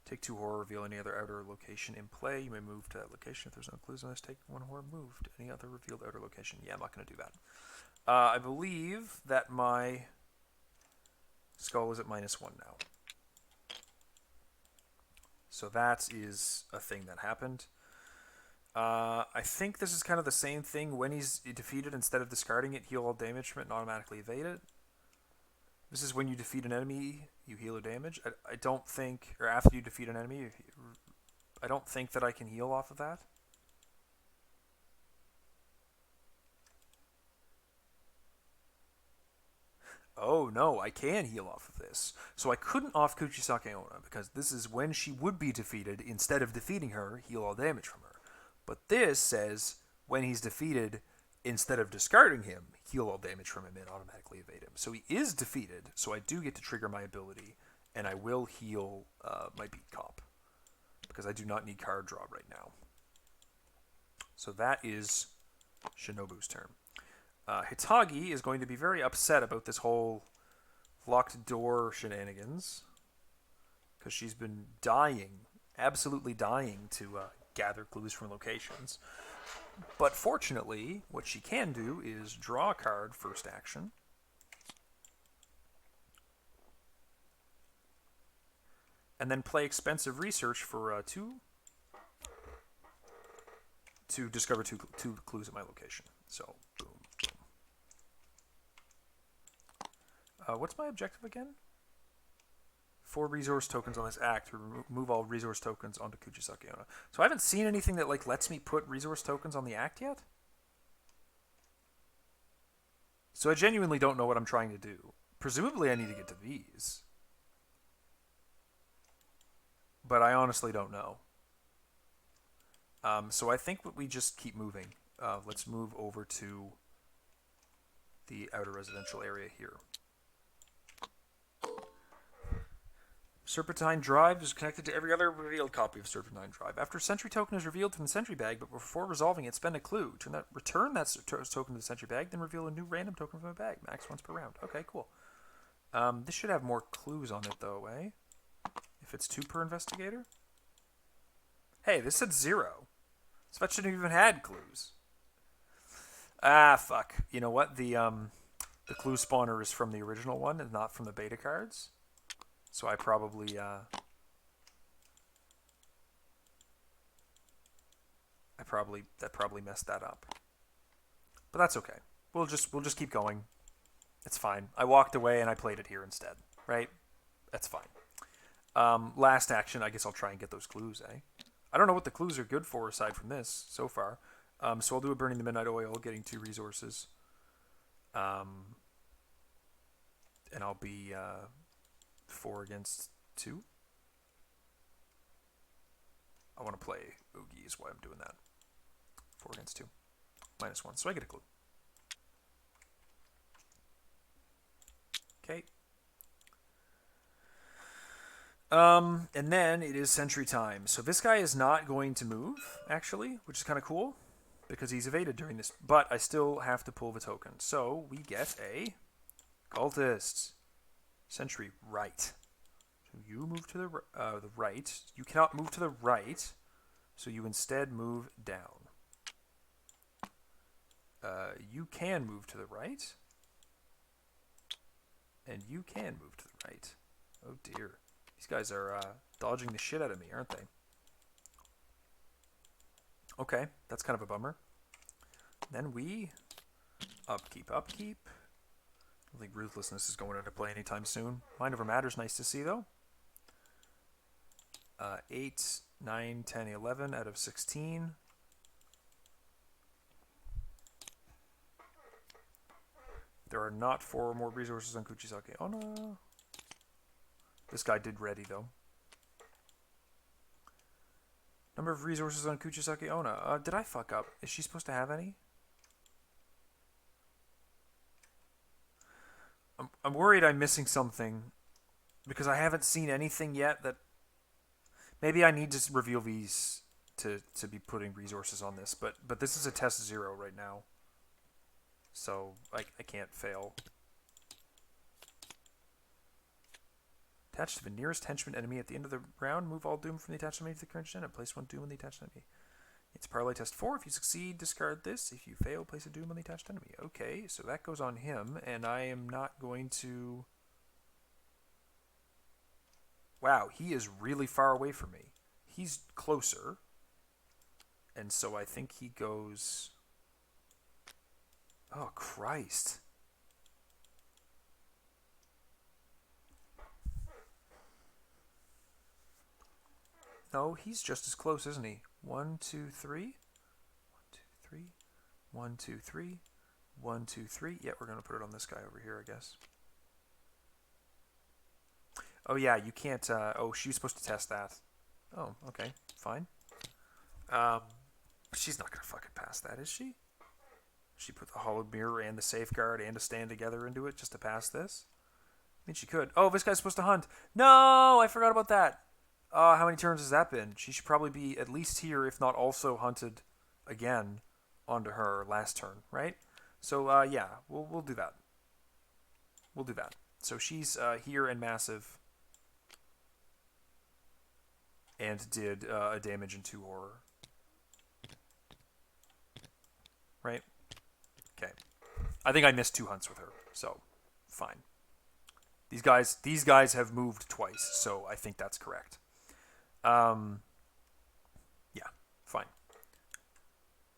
Take 2 horror, reveal any other outer location in play. You may move to that location. If there's no clues on this, take 1 horror, move to any other revealed outer location. Yeah, I'm not going to do that. I believe that my skull is at -1 now. So that is a thing that happened. I think this is kind of the same thing. When he's defeated, instead of discarding it, heal all damage from it and automatically evade it. This is when you defeat an enemy, you heal a damage. I don't think, or after you defeat an enemy, I don't think that I can heal off of that. Oh no, I can heal off of this. So I couldn't off Kuchisake Onna, because this is when she would be defeated. Instead of defeating her, heal all damage from her. But this says, when he's defeated, instead of discarding him, heal all damage from him and automatically evade him. So he is defeated, so I do get to trigger my ability, and I will heal my beat cop, because I do not need card draw right now. So that is Shinobu's turn. Hitagi is going to be very upset about this whole locked door shenanigans, because she's been dying, absolutely dying to gather clues from locations. But fortunately, what she can do is draw a card first action. And then play expensive research for 2 to discover two clues at my location. So, boom, boom. What's my objective again? 4 resource tokens on this act to remove all resource tokens onto Kuchisake Onna. So I haven't seen anything that lets me put resource tokens on the act yet. So I genuinely don't know what I'm trying to do. Presumably I need to get to these. But I honestly don't know. So I think we just keep moving. Let's move over to the outer residential area here. Serpentine Drive is connected to every other revealed copy of Serpentine Drive. After a sentry token is revealed from the sentry bag, but before resolving it, spend a clue. Return that token to the sentry bag, then reveal a new random token from the bag. Max once per round. Okay, cool. This should have more clues on it, though, eh? If it's 2 per investigator? Hey, this said 0. So that shouldn't have even had clues. Ah, fuck. You know what? The clue spawner is from the original one and not from the beta cards. So I probably that probably messed that up. But that's okay. We'll just keep going. It's fine. I walked away and I played it here instead, right? That's fine. Last action, I guess I'll try and get those clues, eh? I don't know what the clues are good for aside from this so far. So I'll do a Burning the Midnight Oil, getting 2 resources. And I'll be 4 against 2. I want to play Oogie is why I'm doing that. 4 against 2. -1, so I get a clue. Okay. And then it is Sentry time. So this guy is not going to move, actually, which is kind of cool, because he's evaded during this. But I still have to pull the token. So we get a Cultist. Sentry right. So you move to the right. You cannot move to the right, so you instead move down. You can move to the right. And you can move to the right. Oh dear. These guys are dodging the shit out of me, aren't they? Okay, that's kind of a bummer. Then we upkeep. I don't think Ruthlessness is going into play anytime soon. Mind Over Matter's nice to see, though. 8, 9, 10, 11 out of 16. There are not 4 more resources on Kuchisake Onna. This guy did ready, though. Number of resources on Kuchisake Onna. Did I fuck up? Is she supposed to have any? I'm worried I'm missing something because I haven't seen anything yet that... Maybe I need to reveal these to be putting resources on this, but this is a test 0 right now. So I can't fail. Attach to the nearest henchman enemy at the end of the round. Move all doom from the attached enemy to the current gen and place 1 doom on the attached enemy. It's parlay test 4. If you succeed, discard this. If you fail, place a doom on the attached enemy. Okay, so that goes on him, and I am not going to... Wow, he is really far away from me. He's closer. And so I think he goes... Oh, Christ. No, he's just as close, isn't he? 1, 2, 3. 1, 2, 3. 1, 2, 3. 1, 2, 3. Yeah, we're going to put it on this guy over here, I guess. Oh, yeah, you can't... oh, she was supposed to test that. Oh, okay. Fine. She's not going to fucking pass that, is she? She put the Hollowed Mirror and the Safeguard and a Stand Together into it just to pass this? I mean, she could. Oh, this guy's supposed to hunt. No, I forgot about that. How many turns has that been? She should probably be at least here, if not also hunted again onto her last turn, right? So, yeah, we'll do that. We'll do that. So she's here and massive. And did a damage and 2 horror. Right? Okay. I think I missed 2 hunts with her, so fine. These guys have moved twice, so I think that's correct. Yeah, fine.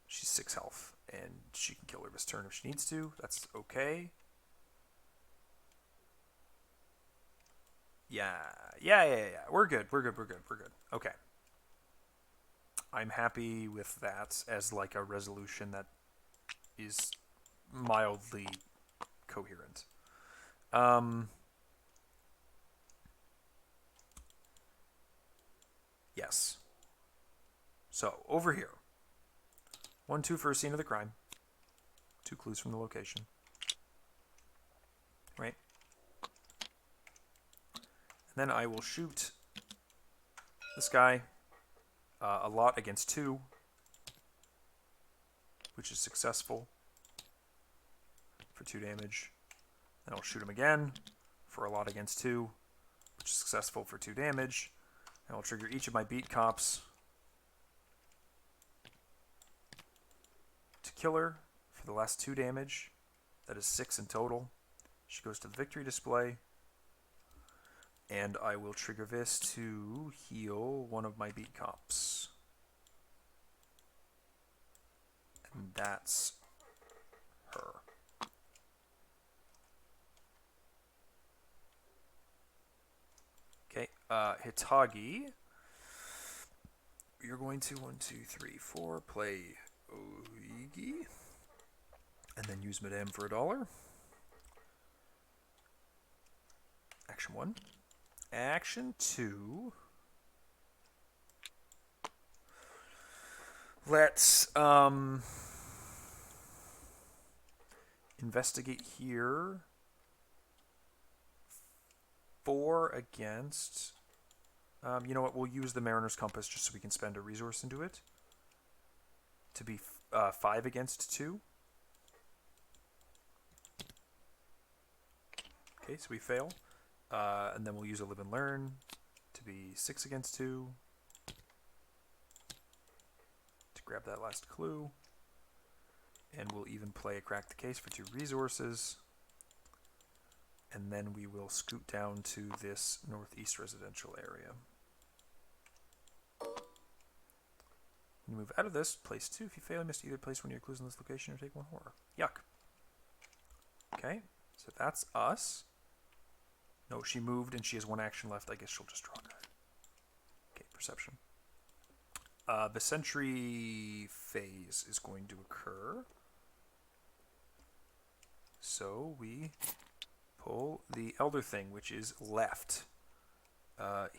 She's 6 health, and she can kill her this turn if she needs to. That's okay. Yeah. We're good. Okay. I'm happy with that as like a resolution that is mildly coherent. Yes. So, over here. 1, 2 for a scene of the crime. 2 clues from the location. Right? And then I will shoot this guy a lot against 2, which is successful for 2 damage. Then I'll shoot him again for a lot against 2, which is successful for 2 damage. And I'll trigger each of my beat cops to kill her for the last 2 damage. That is 6 in total. She goes to the victory display. And I will trigger this to heal one of my beat cops. And that's her. Okay, Hitagi, you're going to 1, 2, 3, 4 play Oigi, and then use Madame for $1. Action 1. Action 2. Let's investigate here. 4 against. You know what? We'll use the Mariner's Compass just so we can spend a resource into it. To be 5 against 2. Okay, so we fail. And then we'll use a Live and Learn to be 6 against 2. To grab that last clue. And we'll even play a Crack the Case for 2 resources. And then we will scoot down to this northeast residential area. When you move out of this, place 2. If you fail, you must either place one of your clues in this location or take 1 horror. Yuck. Okay, so that's us. No, she moved and she has 1 action left. I guess she'll just draw a card. Okay, perception. The sentry phase is going to occur. So we pull the Elder Thing, which is left.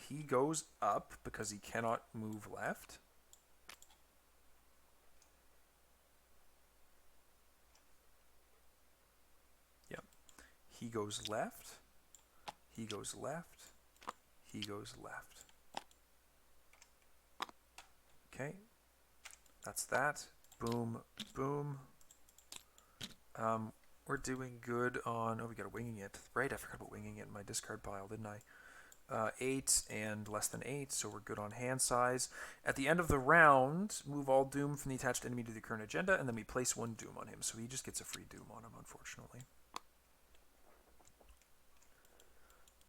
He goes up because he cannot move left. Yep. He goes left. He goes left. He goes left. Okay. That's that. Boom, boom. We're doing good on... Oh, we got a Winging It. Right, I forgot about Winging It in my discard pile, didn't I? 8 and less than 8, so we're good on hand size. At the end of the round, move all Doom from the attached enemy to the current agenda, and then we place 1 Doom on him, so he just gets a free Doom on him, unfortunately.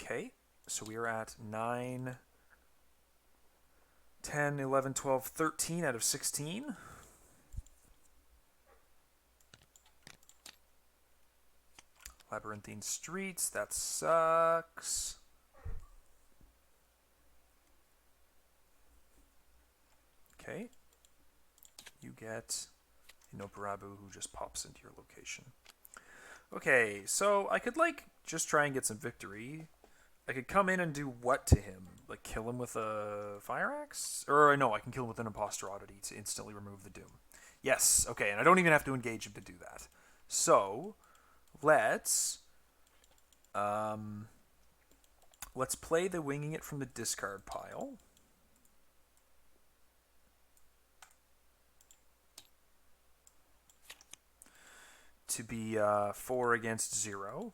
Okay, so we are at 9, 10, 11, 12, 13 out of 16. Labyrinthine Streets, that sucks. Okay. You get Inoparabu, who just pops into your location. Okay, so I could, like, just try and get some victory. I could come in and do what to him? Like, kill him with a fire axe? Or, no, I can kill him with an imposter oddity to instantly remove the doom. Yes, okay, and I don't even have to engage him to do that. So... Let's play the Winging It from the discard pile. To be 4 against 0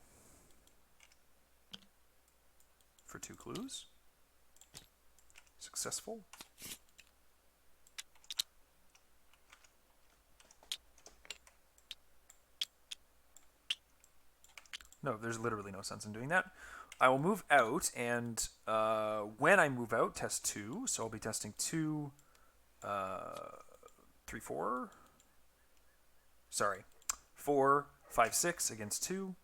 for 2 clues. Successful. No, there's literally no sense in doing that. I will move out, and when I move out, test 2. So I'll be testing 2, 3, 4. Sorry. 4, 5, 6 against 2.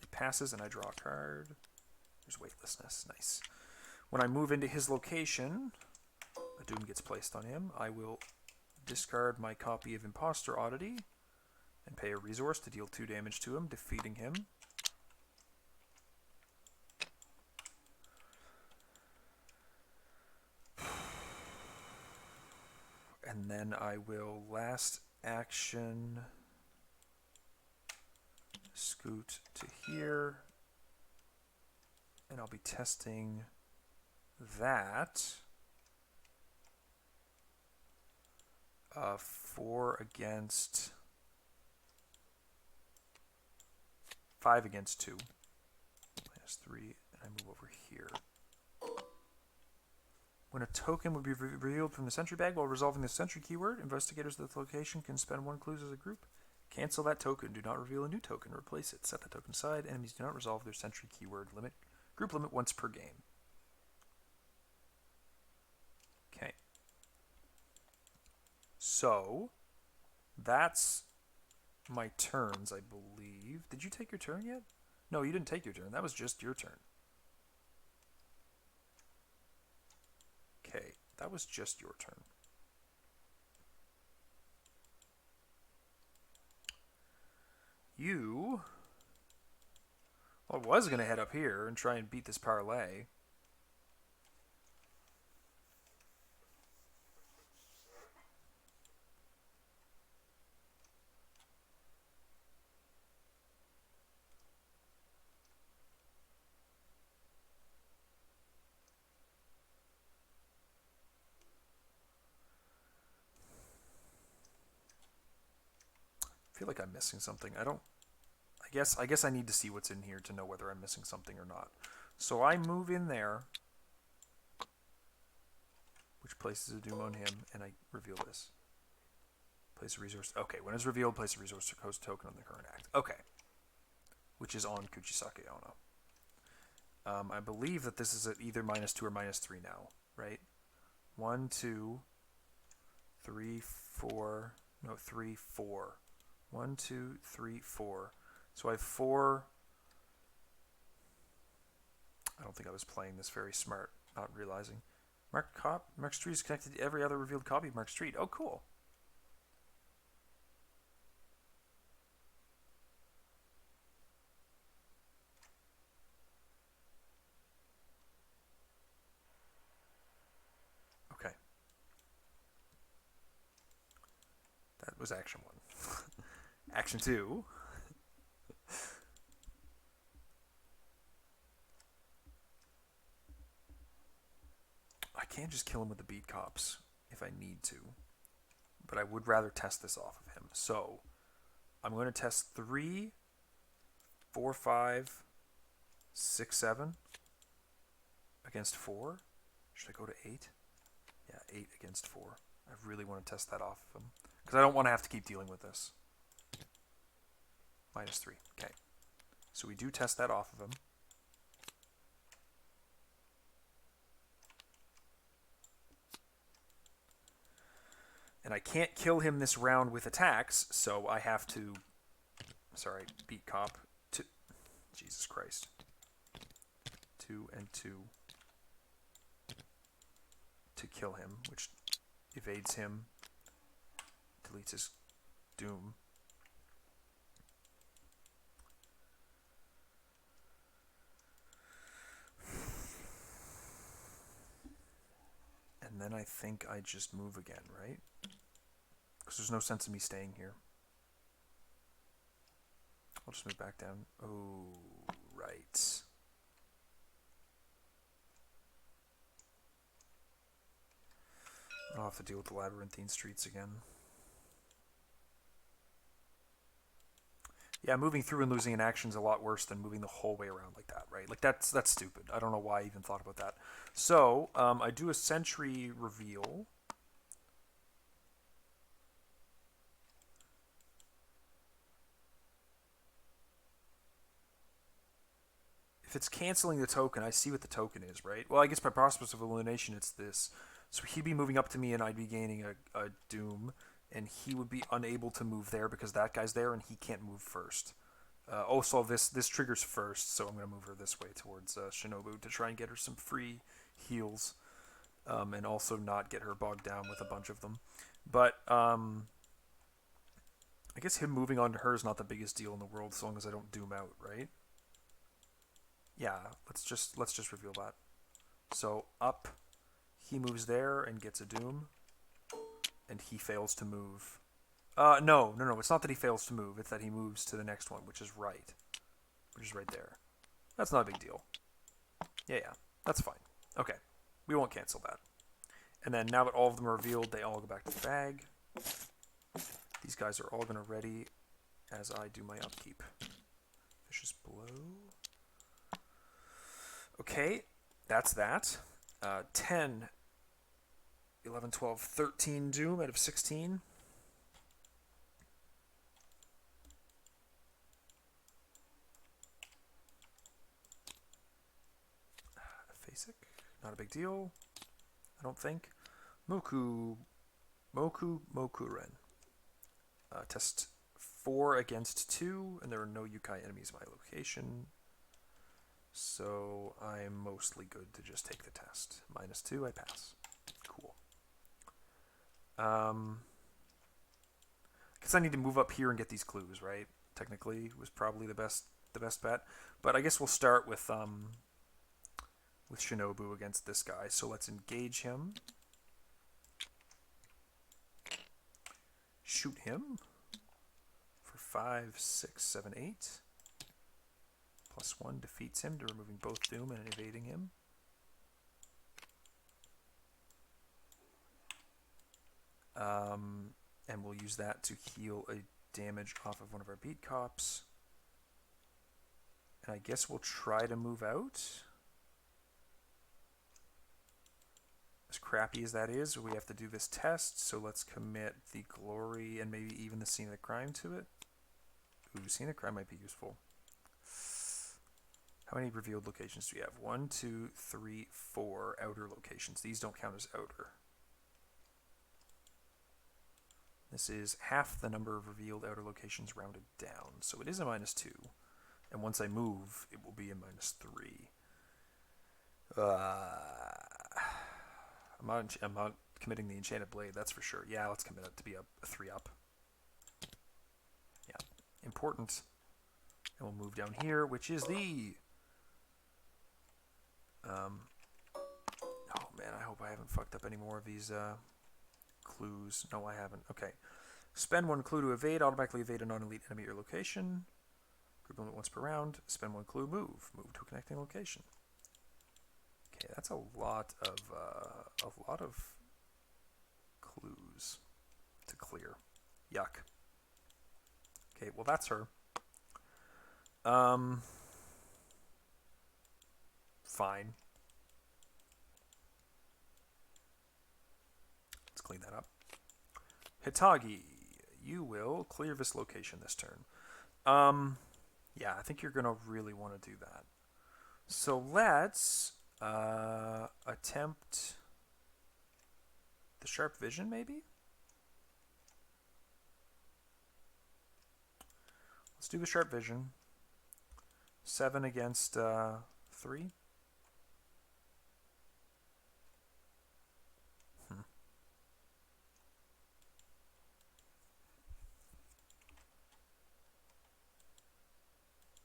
It passes, and I draw a card. There's weightlessness. Nice. When I move into his location, a Doom gets placed on him. I will discard my copy of Imposter Oddity and pay a resource to deal 2 damage to him, defeating him. And then I will last action scoot to here, and I'll be testing that. 4 against 5 against 2. Minus 3, and I move over here. When a token would be revealed from the sentry bag while resolving the sentry keyword, investigators at the location can spend 1 clues as a group. Cancel that token. Do not reveal a new token. Replace it. Set the token aside. Enemies do not resolve their sentry keyword limit. Group limit once per game. Okay. So, that's my turns, I believe. Did you take your turn yet? No, you didn't take your turn. That was just your turn. Okay, that was just your turn. You... Well, I was going to head up here and try and beat this parlay. I feel like I'm missing something. I guess I need to see what's in here to know whether I'm missing something or not. So I move in there, which places a doom on him, and I reveal this. Place a resource. Okay, when it's revealed, place a resource host token on the current act. Okay. Which is on Kuchisake Ono. I believe that this is at either -2 or -3 now, right? 1, 2, 3, 4. No, 3, 4. 1, 2, 3, 4. So I have 4. I don't think I was playing this very smart, not realizing. Mark Street is connected to every other revealed copy of Mark Street. Oh, cool. Okay. That was action 1. Action 2. I can't just kill him with the beat cops if I need to, but I would rather test this off of him. So I'm going to test 3, 4, 5, 6, 7 against 4. Should I go to 8? Yeah, 8 against 4. I really want to test that off of him because I don't want to have to keep dealing with this. -3. Okay. So we do test that off of him. And I can't kill him this round with attacks, so I have to... Sorry, beat cop. Jesus Christ. 2 and 2 to kill him, which evades him, deletes his doom. And then I think I just move again, right? Because there's no sense in me staying here. I'll just move back down. Oh, right. I'll have to deal with the labyrinthine streets again. Yeah, moving through and losing an action is a lot worse than moving the whole way around like that, right? Like, that's stupid. I don't know why I even thought about that. So, I do a sentry reveal. If it's canceling the token, I see what the token is, right? Well, I guess by process of elimination, it's this. So he'd be moving up to me and I'd be gaining a doom, and he would be unable to move there because that guy's there and he can't move first. Also, this triggers first, so I'm going to move her this way towards Shinobu to try and get her some free heals, and also not get her bogged down with a bunch of them. But I guess him moving on to her is not the biggest deal in the world, as long as I don't doom out, right? Yeah, let's just reveal that. So up, he moves there and gets a doom, and he fails to move. No, it's not that he fails to move, it's that he moves to the next one, which is right there. That's not a big deal. Yeah, that's fine. Okay, we won't cancel that. And then now that all of them are revealed, they all go back to the bag. These guys are all going to ready as I do my upkeep. Vicious Blow. Okay, that's that. 10, 11, 12, 13 doom out of 16. Basic, not a big deal, I don't think. Mokuren. Test 4 against 2, and there are no Yukai enemies in my location. So I'm mostly good to just take the test. -2, I pass. Because I need to move up here and get these clues, right? Technically, was probably the best bet. But I guess we'll start with Shinobu against this guy. So let's engage him. Shoot him for 5, 6, 7, 8. +1 defeats him to removing both Doom and evading him. And we'll use that to heal a damage off of one of our beat cops. And I guess we'll try to move out. As crappy as that is, we have to do this test, so let's commit the glory and maybe even the scene of the crime to it. Ooh, scene of the crime might be useful. How many revealed locations do we have? 1, 2, 3, 4 outer locations. These don't count as outer. This is half the number of revealed outer locations rounded down. So it is a -2. And once I move, it will be a -3. I'm not committing the Enchanted Blade, that's for sure. Yeah, let's commit it to be a 3-up. Yeah, important. And we'll move down here, which is the... oh man, I hope I haven't fucked up any more of these clues. No, I haven't. Okay. Spend 1 clue to evade. Automatically evade a non-elite enemy or location. Group limit once per round. Spend 1 clue. Move. Move to a connecting location. Okay, that's a lot of clues to clear. Yuck. Okay, well that's her. Fine. Let's clean that up. Hitagi, you will clear this location this turn. Yeah, I think you're gonna really want to do that. So let's attempt the sharp vision, maybe? Let's do the sharp vision. 7 against 3.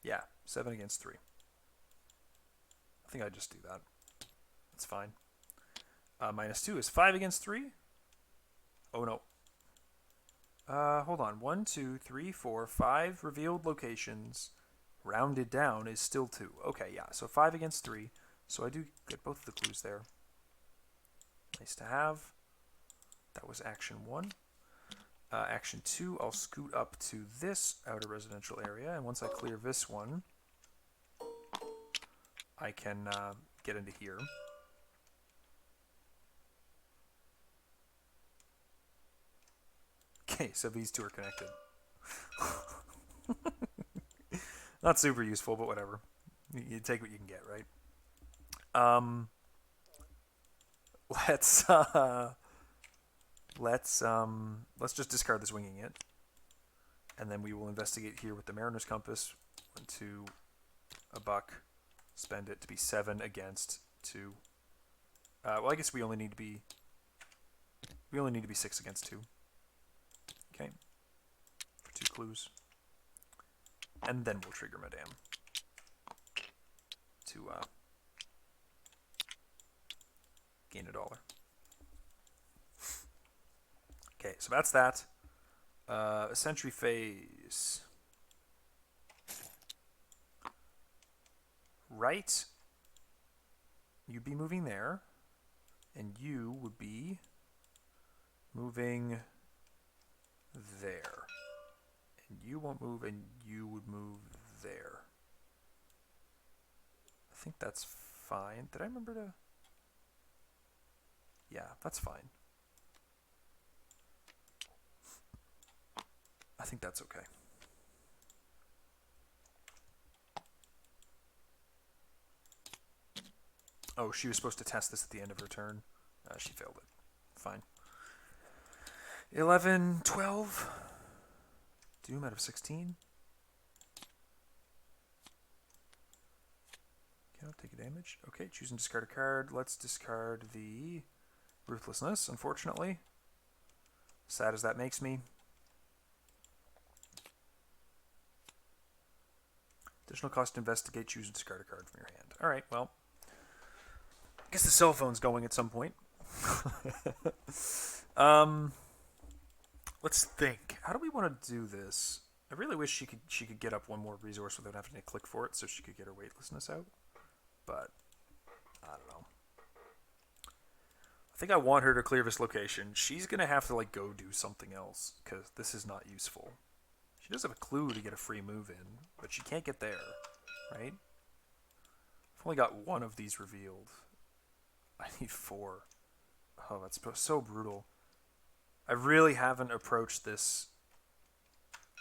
Yeah, 7 against 3. I think I'd just do that. That's fine. -2 is 5 against 3. Oh no. Hold on. 1, 2, 3, 4, 5 revealed locations. Rounded down is still 2. Okay, yeah. So 5 against 3. So I do get both of the clues there. Nice to have. That was action 1. Action 2, I'll scoot up to this outer residential area, and once I clear this one, I can get into here. Okay, so these two are connected. Not super useful, but whatever. You take what you can get, right? Let's just discard this winging it, and then we will investigate here with the Mariner's Compass. 1, 2, a buck. Spend it to be 7 against 2. Well, I guess we only need to be 6 against 2. Okay, for 2 clues, and then we'll trigger Madame to gain $1. Okay, so that's that. Sentry phase. Right. You'd be moving there. And you would be moving there. And you won't move, and you would move there. I think that's fine. Did I remember to... Yeah, that's fine. I think that's okay. Oh, she was supposed to test this at the end of her turn. She failed it. Fine. 11, 12. Doom out of 16. Cannot take a damage. Okay, choose and discard a card. Let's discard the Ruthlessness, unfortunately. Sad as that makes me. Additional cost to investigate. Choose and discard a card from your hand. All right, well. I guess the cell phone's going at some point. Let's think. How do we want to do this? I really wish she could get up one more resource without having to click for it, so she could get her weightlessness out. But I don't know. I think I want her to clear this location. She's gonna have to like go do something else because this is not useful. She does have a clue to get a free move in, but she can't get there, right? I've only got one of these revealed. I need 4. Oh, that's so brutal. I really haven't approached this.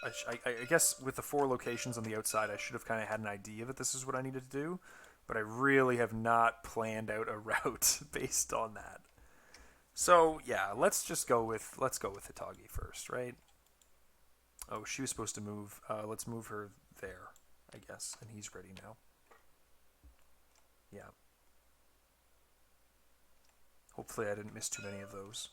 I guess with the 4 locations on the outside, I should have kind of had an idea that this is what I needed to do, but I really have not planned out a route based on that. So yeah, let's go with Hitagi first, right? Oh, she was supposed to move. Let's move her there, I guess, and he's ready now. Yeah. Hopefully I didn't miss too many of those.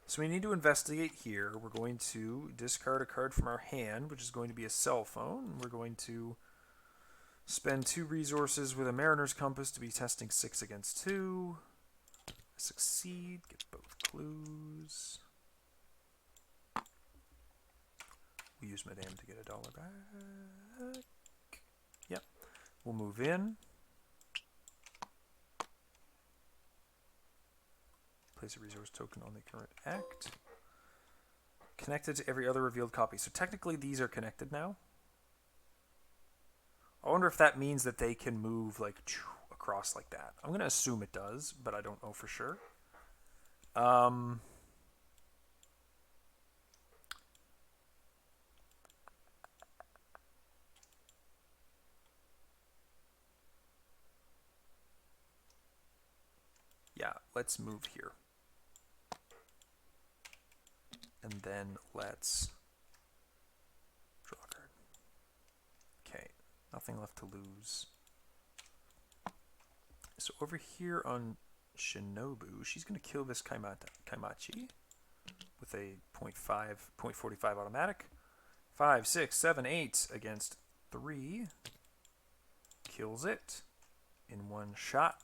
So we need to investigate here. We're going to discard a card from our hand, which is going to be a cell phone. We're going to spend 2 resources with a Mariner's Compass to be testing 6 against 2. Succeed. Get both clues. We use Madame to get $1 back. Yep. We'll move in. Place a resource token on the current act. Connected to every other revealed copy. So technically these are connected now. I wonder if that means that they can move like across like that. I'm going to assume it does, but I don't know for sure. Yeah, let's move here. And then let's draw a card. Okay, nothing left to lose. So over here on Shinobu, she's going to kill this Kaimachi with a 0.45 automatic. 5, 6, 7, 8 against 3. Kills it in one shot.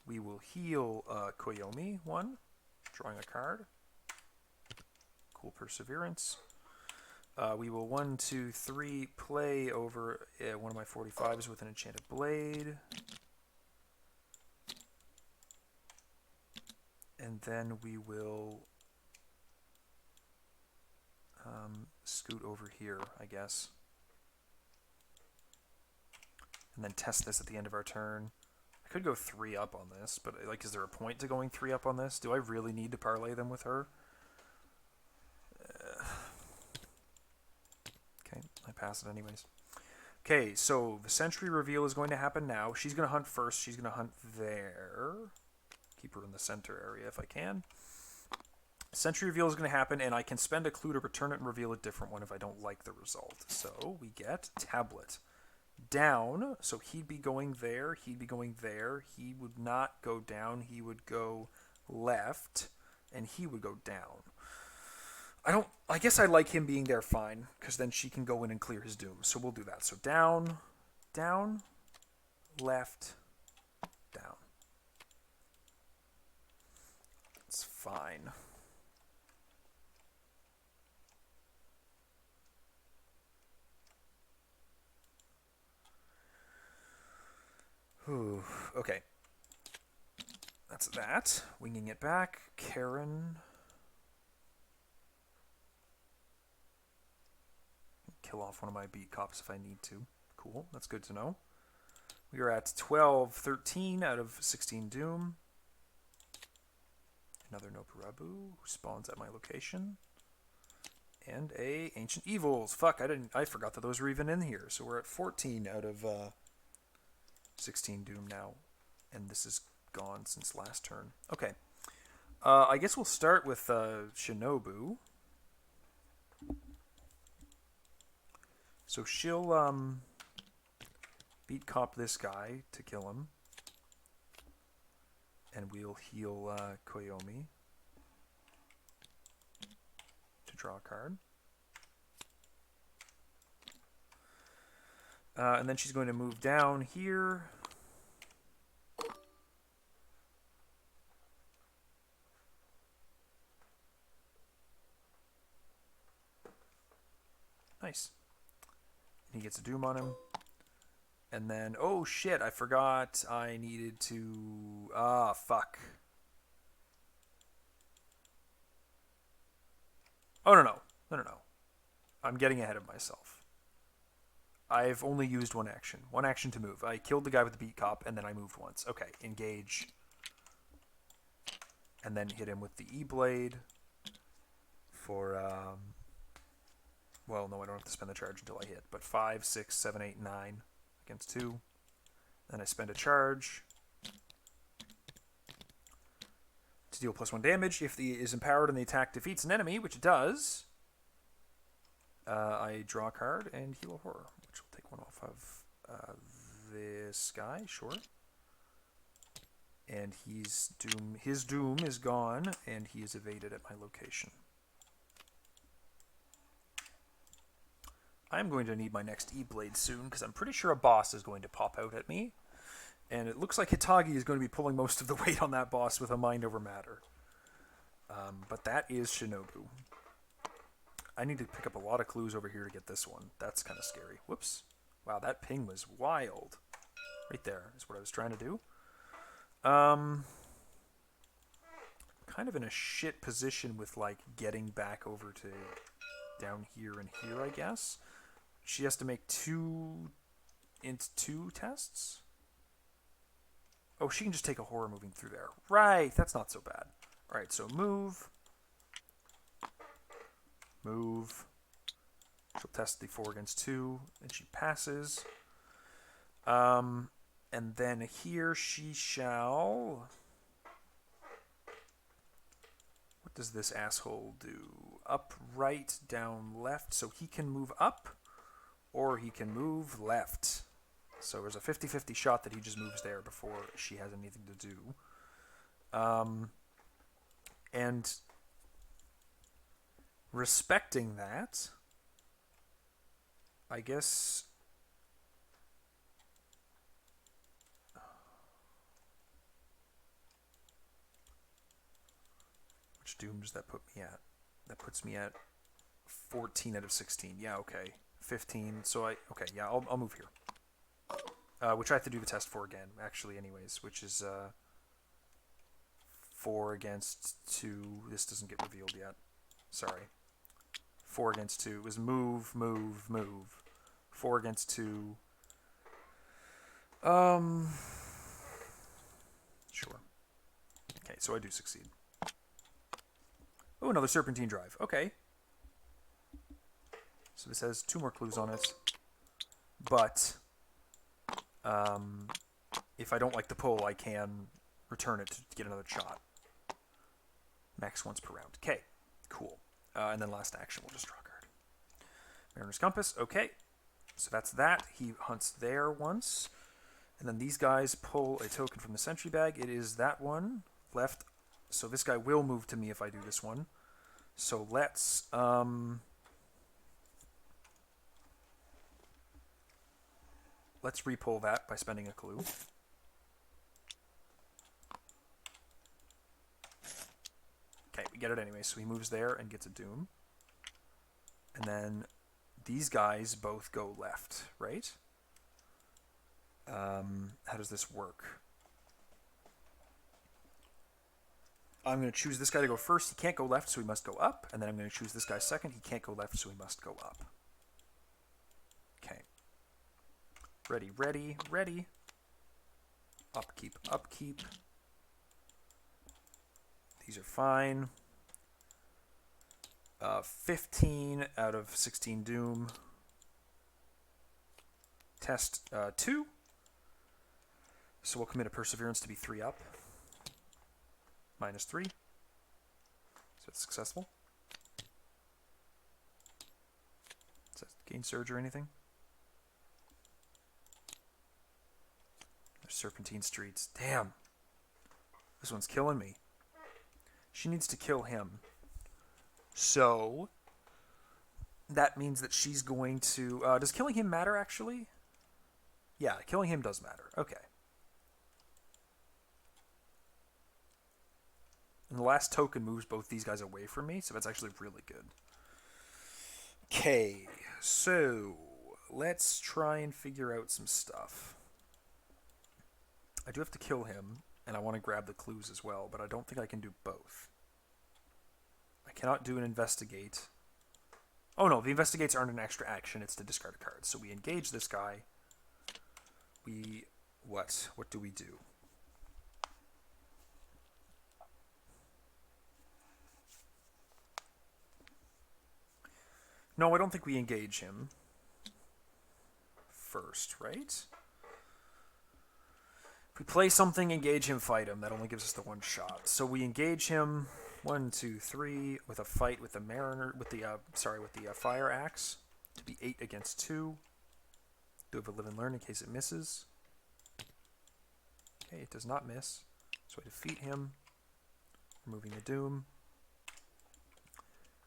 We will heal Koyomi 1, drawing a card. Cool Perseverance. We will 1, 2, 3 play over one of my 45s with an Enchanted Blade. And then we will scoot over here, I guess. And then test this at the end of our turn. I could go 3 up on this, but like, is there a point to going 3 up on this? Do I really need to parlay them with her? Okay, I pass it anyways. Okay, so the Sentry reveal is going to happen now. She's going to hunt first. She's going to hunt there. Keep her in the center area if I can. Sentry reveal is going to happen, and I can spend a clue to return it and reveal a different one if I don't like the result. So we get Tablet. Down, so he'd be going there, he'd be going there. He would not go down, he would go left, and he would go down. I guess I like him being there fine, because then she can go in and clear his doom. So we'll do that. So down, down, left, down. It's fine. Ooh, okay. That's that. Winging it back. Karen. Kill off one of my beat cops if I need to. Cool, that's good to know. We are at 12, 13 out of 16 Doom. Another Nopurabu who spawns at my location. And a Ancient Evils. Fuck, I forgot that those were even in here. So we're at 14 out of 16 Doom now. And this is gone since last turn. Okay. I guess we'll start with Shinobu. So she'll beat cop this guy to kill him. And we'll heal Koyomi to draw a card. And then she's going to move down here. Nice. And he gets a Doom on him. And then, oh shit, I forgot I needed to... Ah, fuck. Oh, no. I'm getting ahead of myself. I've only used one action. One action to move. I killed the guy with the beat cop, and then I moved once. Okay, engage. And then hit him with the E-Blade for, well, no, I don't have to spend the charge until I hit. But 5, 6, 7, 8, 9 against 2. Then I spend a charge to deal +1 damage. If the is empowered and the attack defeats an enemy, which it does, I draw a card and heal a horror, which will take one off of this guy, sure. And his doom is gone, and he is evaded at my location. I'm going to need my next E-Blade soon, because I'm pretty sure a boss is going to pop out at me. And it looks like Hitagi is going to be pulling most of the weight on that boss with a mind over matter. But that is Shinobu. I need to pick up a lot of clues over here to get this one. That's kind of scary. Whoops. Wow, that ping was wild. Right there is what I was trying to do. Kind of in a shit position with, like, getting back over to down here and here, I guess. She has to make 2 tests? Oh, she can just take a horror moving through there. Right, that's not so bad. Alright, so move. Move. She'll test the 4 against 2, and she passes. And then here she shall... What does this asshole do? Up, right, down, left. So he can move up, or he can move left. So there's a 50-50 shot that he just moves there before she has anything to do. And respecting that, I guess... Which doom does that put me at? That puts me at 14 out of 16. Yeah, okay. 15. So okay, yeah, I'll move here. Which I have to do the test for again, actually, anyways, which is 4 against 2. This doesn't get revealed yet. Sorry. 4 against 2. It was move, move, move. 4 against 2. Sure. Okay, so I do succeed. Oh, another Serpentine Drive. Okay. So this has 2 more clues on it. But if I don't like the pull, I can return it to get another shot. Max once per round. Okay, cool. And then last action, we'll just draw a card. Mariner's Compass. Okay. So that's that. He hunts there once. And then these guys pull a token from the sentry bag. It is that one. Left. So this guy will move to me if I do this one. So let's... let's re-pull that by spending a clue. Okay, we get it anyway. So he moves there and gets a doom. And then these guys both go left, right? How does this work? I'm going to choose this guy to go first. He can't go left, so he must go up. And then I'm going to choose this guy second. He can't go left, so he must go up. Okay. Ready, ready, ready. Upkeep, upkeep. These are fine. 15 out of 16 doom. Test 2. So we'll commit a perseverance to be 3 up. -3. So it's successful. Does that gain surge or anything? There's Serpentine Streets. Damn. This one's killing me. She needs to kill him. So that means that she's going to... does killing him matter, actually? Yeah, killing him does matter. Okay. And the last token moves both these guys away from me, so that's actually really good. Okay, so let's try and figure out some stuff. I do have to kill him, and I want to grab the clues as well, but I don't think I can do both. I cannot do an investigate. Oh no, the investigates aren't an extra action, it's to discard a card. So we engage this guy. What do we do? No, I don't think we engage him first, right? If we play something, engage him, fight him, that only gives us the one shot. So we engage him 1, 2, 3 with a fight with the Mariner, with the fire axe to be 8 against 2. Do have a live and learn in case it misses. Okay, it does not miss. So I defeat him, removing the doom.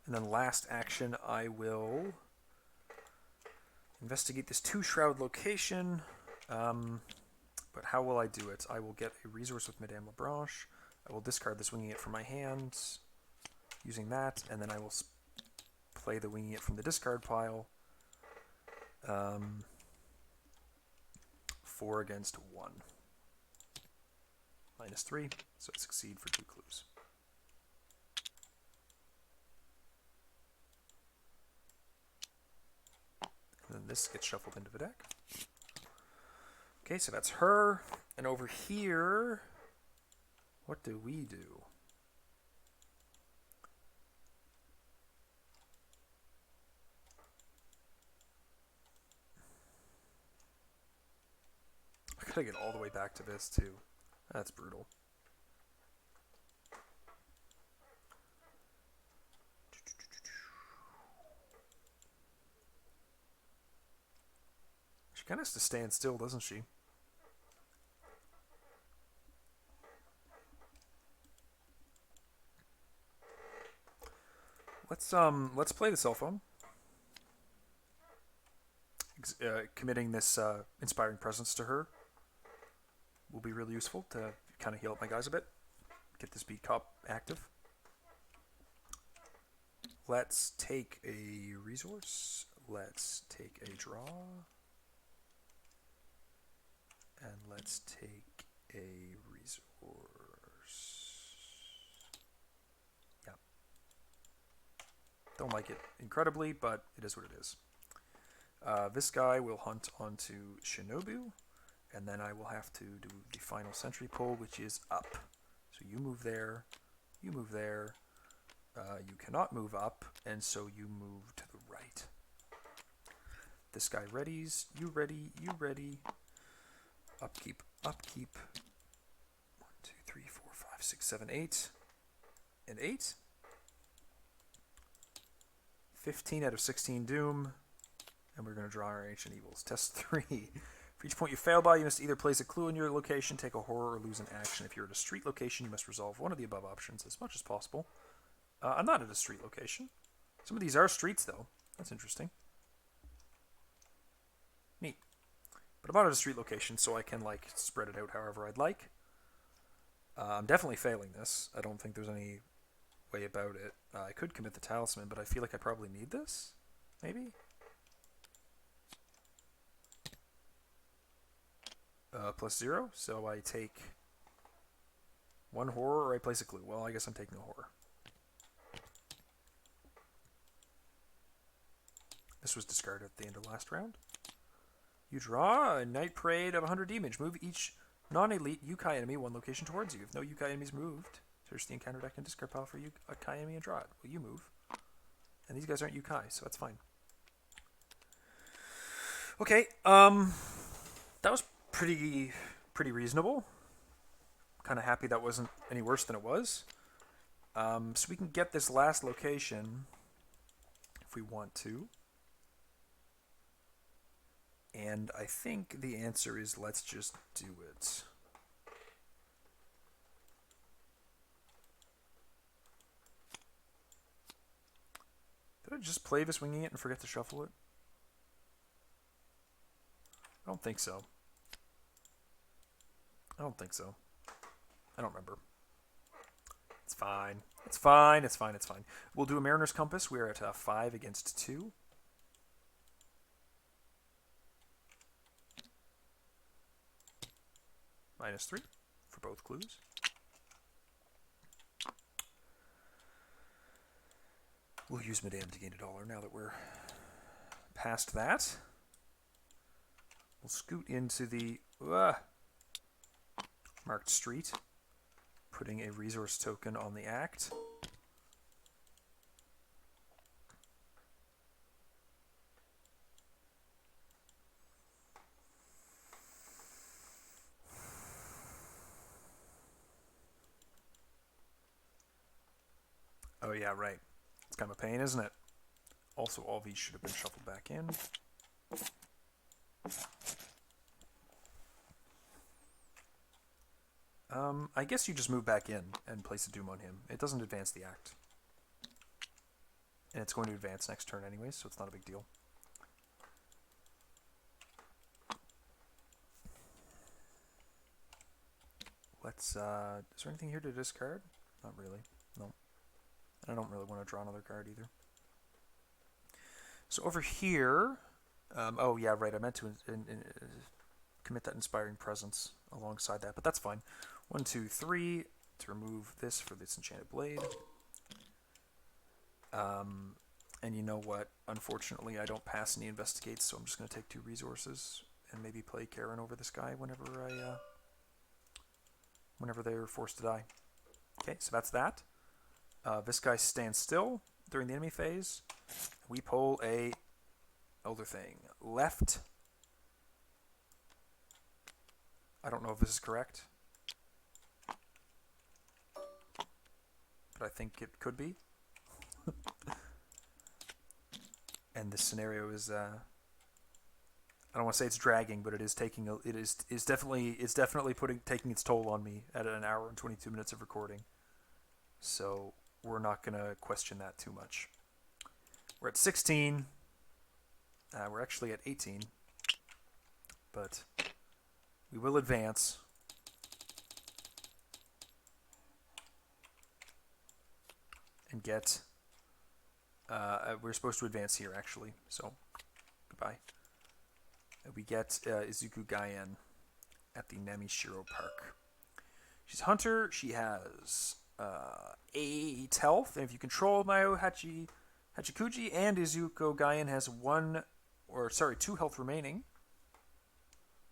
And then last action, I will investigate this 2-shroud location. But how will I do it? I will get a resource with Madame Labranche. I will discard this Winging It from my hand, using that, and then I will play the Winging It from the discard pile. 4 against 1. -3, so I succeed for 2 clues. And then this gets shuffled into the deck. Okay, so that's her. And over here, what do we do? I gotta get all the way back to this, too. That's brutal. She kind of has to stand still, doesn't she? Let's play the cell phone. Committing this inspiring presence to her will be really useful to kind of heal up my guys a bit. Get this beat cop active. Let's take a resource. Let's take a draw. And let's take a resource. Yeah. Don't like it incredibly, but it is what it is. This guy will hunt onto Shinobu, and then I will have to do the final sentry pull, which is up. So you move there, you move there, you cannot move up, and so you move to the right. This guy readies, you ready, you ready. Upkeep, upkeep. 1, 2, 3, 4, 5, 6, 7, 8. And 8. 15 out of 16 doom. And we're going to draw our Ancient Evils. Test 3. For each point you fail by, you must either place a clue in your location, take a horror, or lose an action. If you're at a street location, you must resolve one of the above options as much as possible. I'm not at a street location. Some of these are streets, though. That's interesting. Neat. But I'm not at a street location, so I can, like, spread it out however I'd like. I'm definitely failing this. I don't think there's any way about it. I could commit the talisman, but I feel like I probably need this. Maybe? +0, so I take 1 horror or I place a clue. Well, I guess I'm taking a horror. This was discarded at the end of last round. You draw a Night Parade of 100 damage. Move each non-elite Yukai enemy 1 location towards you. If no Yukai enemies moved, search the encounter deck and discard pile for Yukai enemy and draw it. Well, you move. And these guys aren't Yukai, so that's fine. Okay, that was pretty reasonable. Kind of happy that wasn't any worse than it was. So we can get this last location if we want to. And I think the answer is let's just do it. Did I just play this winging it and forget to shuffle it? I don't think so. I don't think so. I don't remember. It's fine. It's fine. It's fine. It's fine. We'll do a Mariner's Compass. We're at 5 against 2. -3 for both clues. We'll use Madame to gain $1 now that we're past that. We'll scoot into the marked street, putting a resource token on the act. Oh yeah, right. It's kind of a pain, isn't it? Also, all these should have been shuffled back in. I guess you just move back in and place a doom on him. It doesn't advance the act. And it's going to advance next turn anyways, so it's not a big deal. Let's, is there anything here to discard? Not really, no. I don't really want to draw another card either. So over here, oh yeah, right, I meant to commit that Inspiring Presence alongside that, but that's fine. 1, 2, 3 to remove this for this Enchanted Blade. And you know what? Unfortunately, I don't pass any investigates, so I'm just going to take 2 resources and maybe play Karen over this guy whenever they're forced to die. Okay, so that's that. This guy stands still during the enemy phase. We pull a Elder Thing. Left. I don't know if this is correct, but I think it could be. And this scenario is I don't want to say it's dragging, but it is taking is definitely taking its toll on me at 1 hour and 22 minutes of recording. So we're not going to question that too much. We're at 16. We're actually at 18. But we will advance. And get... we're supposed to advance here, actually. So, goodbye. We get Izuku Gaien at the Namishiro Park. She's a hunter. She has 8 health. And if you control Mayo Hachikuji and Izuku Gaien has 2 health remaining,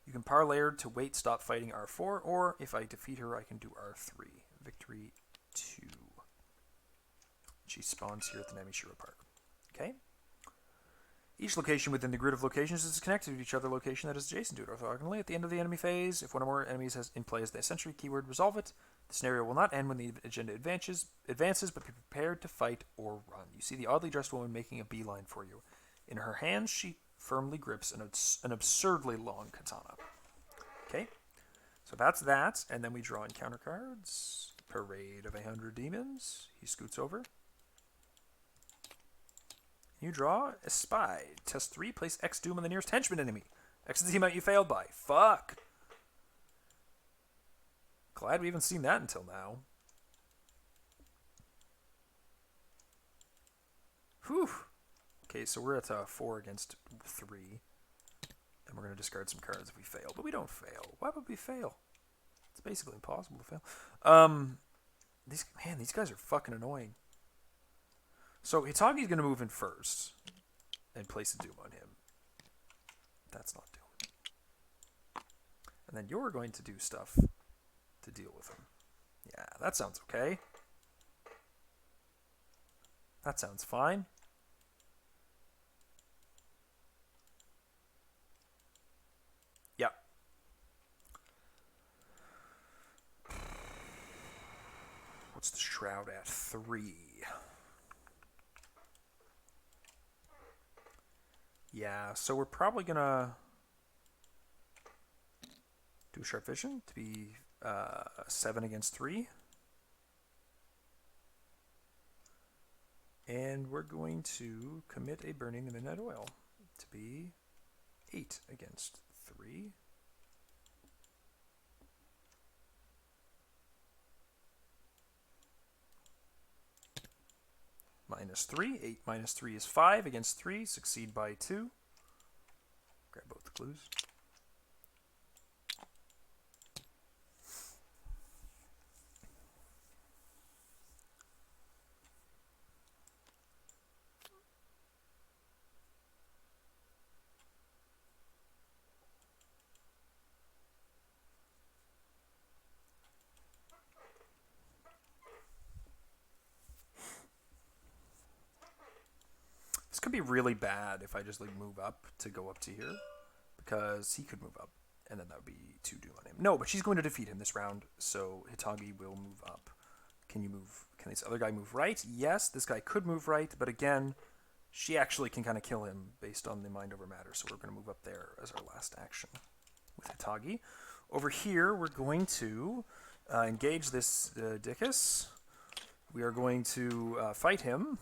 you can parlay her to wait, stop fighting R4, or if I defeat her, I can do R3. Victory 2. She spawns here at the Namishiro Park. Okay? Each location within the grid of locations is connected to each other location that is adjacent to it orthogonally. At the end of the enemy phase, if one or more enemies has in play as the century keyword, resolve it. The scenario will not end when the agenda advances, but be prepared to fight or run. You see the oddly dressed woman making a beeline for you. In her hands, she firmly grips an absurdly long katana. Okay? So that's that, and then we draw encounter cards. Parade of 100 Demons. He scoots over. You draw a spy. Test 3, place X Doom on the nearest henchman enemy. X is the amount you failed by. Fuck. Glad we haven't seen that until now. Whew. Okay, so we're at 4 against 3. And we're going to discard some cards if we fail. But we don't fail. Why would we fail? It's basically impossible to fail. These guys are fucking annoying. So Hitagi's going to move in first and place a Doom on him. That's not Doom. And then you're going to do stuff to deal with him. Yeah, that sounds okay. That sounds fine. Yeah. What's the Shroud at? 3. Yeah, so we're probably going to do a Sharp Vision to be 7 against 3. And we're going to commit a Burning the Midnight Oil to be 8 against 3. Minus 3. 8 minus 3 is 5 against 3. Succeed by 2. Grab both the clues. This could be really bad if I just like move up to go up to here, because he could move up, and then that would be 2 doom on him. No, but she's going to defeat him this round, so Hitagi will move up. Can you move? Can this other guy move right? Yes, this guy could move right, but again, she actually can kind of kill him based on the mind over matter, so we're going to move up there as our last action with Hitagi. Over here, we're going to engage this Dickus. We are going to fight him,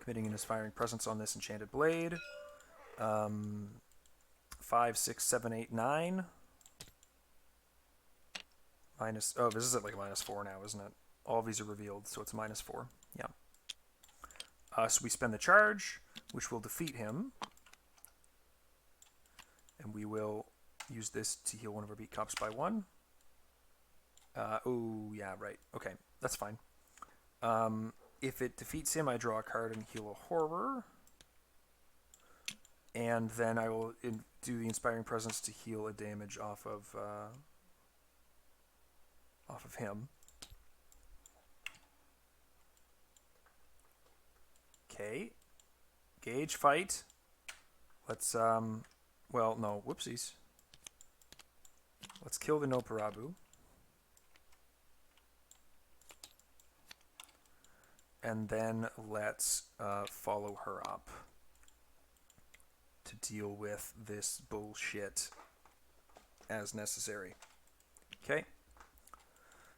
committing an Inspiring Presence on this Enchanted Blade. 5, 6, 7, 8, 9. Minus, oh, this is at like -4 now, isn't it? All of these are revealed, so it's -4. Yeah. So we spend the charge, which will defeat him. And we will use this to heal one of our beat cops by 1. Oh, yeah, right. Okay, that's fine. If it defeats him, I draw a card and heal a horror. And then I will do the Inspiring Presence to heal a damage off of him. Okay. Gauge fight. Let's, well, no, whoopsies. Let's kill the Noparabu. And then let's follow her up to deal with this bullshit as necessary. Okay.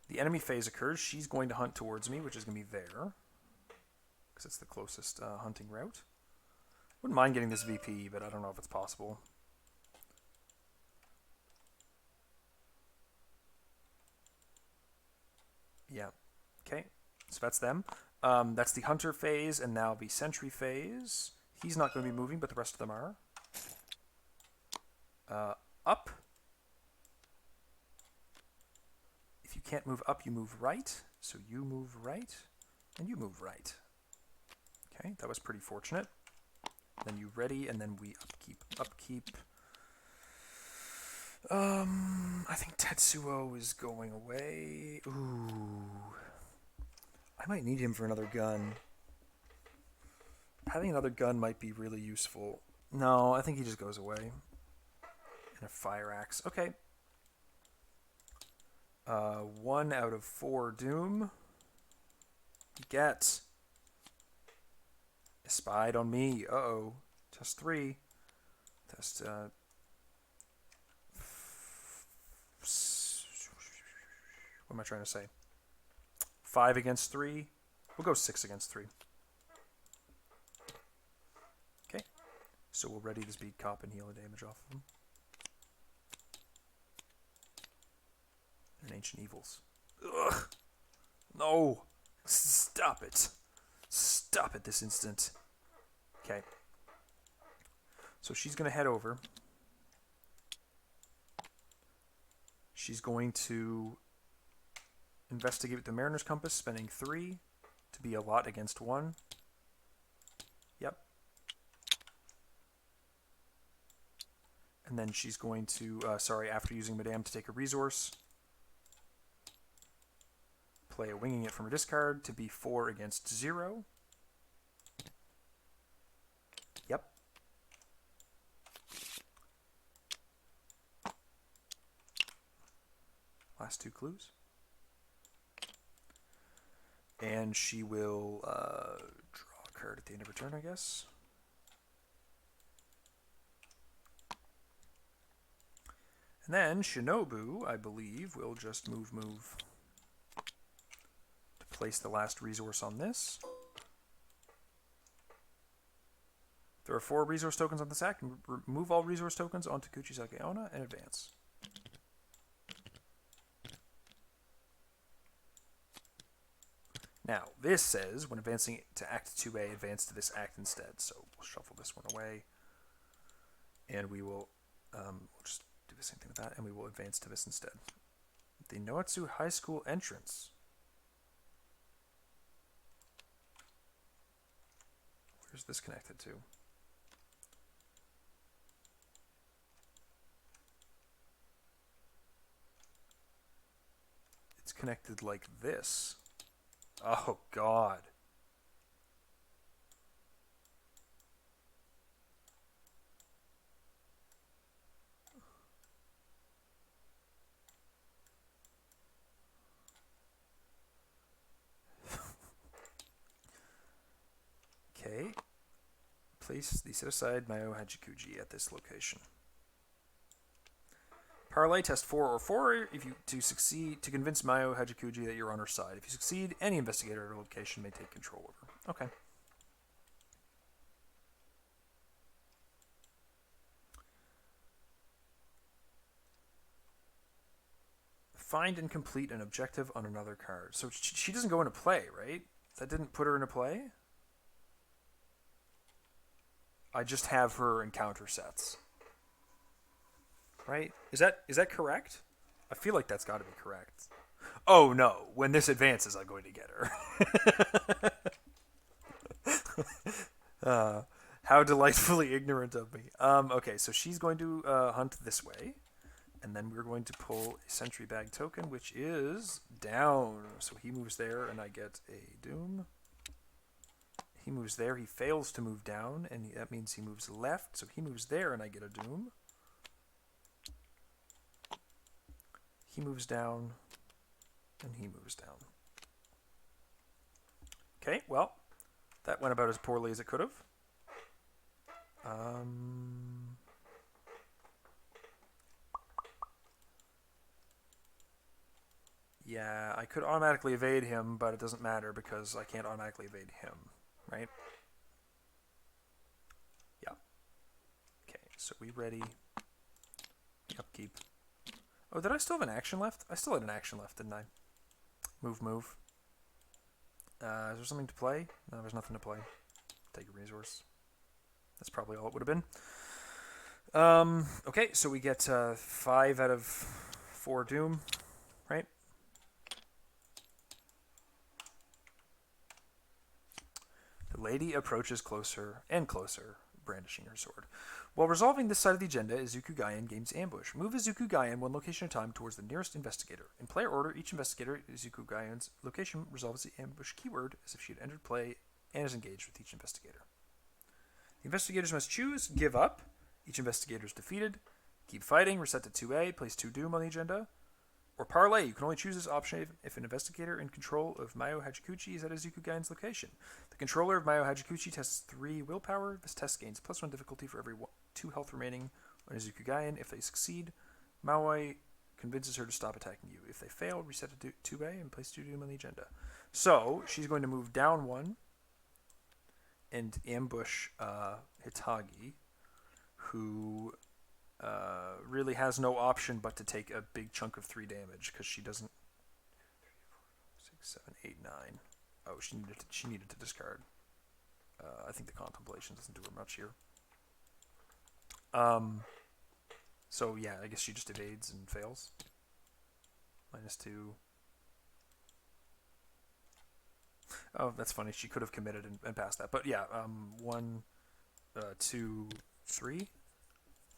The enemy phase occurs. She's going to hunt towards me, which is going to be there, because it's the closest hunting route. Wouldn't mind getting this VP, but I don't know if it's possible. Yeah. Okay. So that's them. That's the hunter phase, and now the sentry phase. He's not going to be moving, but the rest of them are. Up. If you can't move up, you move right. So you move right, and you move right. Okay, that was pretty fortunate. Then you ready, and then we upkeep. I think Tetsuo is going away. Ooh. I might need him for another gun. Having another gun might be really useful. No, I think he just goes away. And a fire axe. Okay. 1 out of 4 doom. Get. Spied on me. Uh-oh. Test 3. Test, what am I trying to say? 5 against 3. We'll go 6 against 3. Okay. So we'll ready this beat cop and heal the damage off of him. And Ancient Evils. Ugh! No! Stop it! Stop it this instant. Okay. So she's going to head over. She's going to investigate with the Mariner's Compass, spending 3 to be a lot against 1. Yep. And then she's going to, after using Madame to take a resource, play a Winging It from her discard to be 4 against 0. Yep. Last 2 clues. And she will draw a card at the end of her turn, I guess. And then Shinobu, I believe, will just move to place the last resource on this. There are 4 resource tokens on the sack. Remove all resource tokens onto Kuchisake Onna and advance. Now, this says, when advancing to Act 2A, advance to this act instead. So we'll shuffle this one away. And we will we'll just do the same thing with that, and we will advance to this instead. The Noatsu High School entrance. Where's this connected to? It's connected like this. Oh, God. Okay. Place the set-aside Mayo Hachikuji at this location. Parlay test 4 or 4 if you to succeed to convince Mayo Hachikuji that you're on her side. If you succeed, any investigator at a location may take control of her. Okay. Find and complete an objective on another card. So she doesn't go into play, right? That didn't put her into play? I just have her encounter sets. Right? Is that correct? I feel like that's got to be correct. Oh no! When this advances, I'm going to get her. How delightfully ignorant of me. Okay, so she's going to hunt this way, and then we're going to pull a sentry bag token, which is down. So he moves there, and I get a doom. He moves there. He fails to move down, and that means he moves left. So he moves there, and I get a doom. He moves down, and he moves down. Okay, well, that went about as poorly as it could have. Yeah, I could automatically evade him, but it doesn't matter because I can't automatically evade him, right? Yeah. Okay, so we ready. Upkeep. Oh, did I still have an action left? I still had an action left, didn't I? Move, move. Is there something to play? No, there's nothing to play. Take a resource. That's probably all it would have been. Okay, so we get 5 out of 4 doom, right? The lady approaches closer and closer, brandishing her sword. While resolving this side of the agenda, Izuku Gaien gains ambush. Move Izuku Gaien 1 location at a time towards the nearest investigator. In player order, each investigator at Izuku Gaien's location resolves the ambush keyword as if she had entered play and is engaged with each investigator. The investigators must choose, give up. Each investigator is defeated. Keep fighting, reset to 2A, place 2 doom on the agenda. Or parlay, you can only choose this option if an investigator in control of Mayo Hachikuji is at Izuku Gaien's location. The controller of Mayo Hachikuji tests 3 willpower. This test gains +1 difficulty for every 2 health remaining on Izuku Gaien. If they succeed, Maoi convinces her to stop attacking you. If they fail, reset to 2A and place 2 doom on the agenda. So, she's going to move down 1 and ambush Hitagi, who really has no option but to take a big chunk of 3 damage because she doesn't. 3, 4, 5, 6, 7, 8, 9. Oh, she needed to discard. I think the contemplation doesn't do her much here. So yeah, I guess she just evades and fails. -2. Oh, that's funny. She could have committed and passed that, but yeah, 1, 2, 3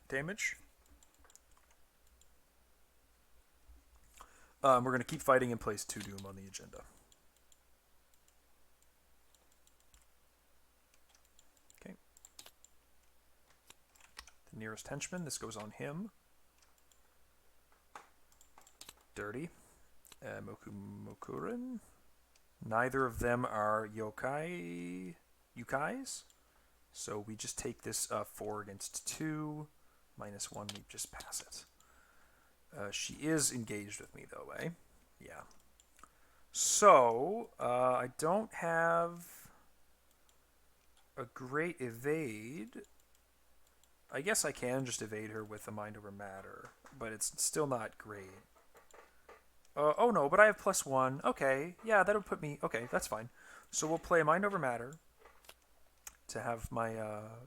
damage. We're going to keep fighting and place 2 doom on the agenda. Okay. The nearest henchman. This goes on him. Dirty. Mokuren. Neither of them are yukais. So we just take this 4 against 2. -1, we just pass it. She is engaged with me, though, eh? Yeah. So, I don't have a great evade. I guess I can just evade her with a mind over matter, but it's still not great. Oh no, but I have +1. Okay, yeah, that would put me... Okay, that's fine. So we'll play a mind over matter to have my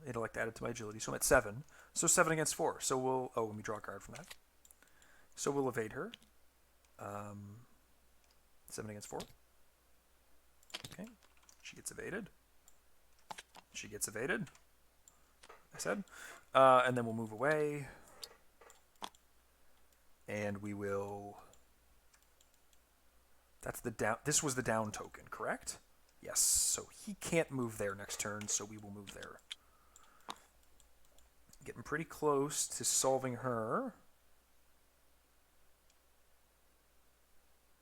intellect added to my agility. So I'm at 7. So 7 against 4. So we'll... Oh, let me draw a card from that. So we'll evade her. 7 against 4. Okay. She gets evaded. She gets evaded. I said. And then we'll move away. And we will... That's the down... This was the down token, correct? Yes. So he can't move there next turn, so we will move there. Getting pretty close to solving her.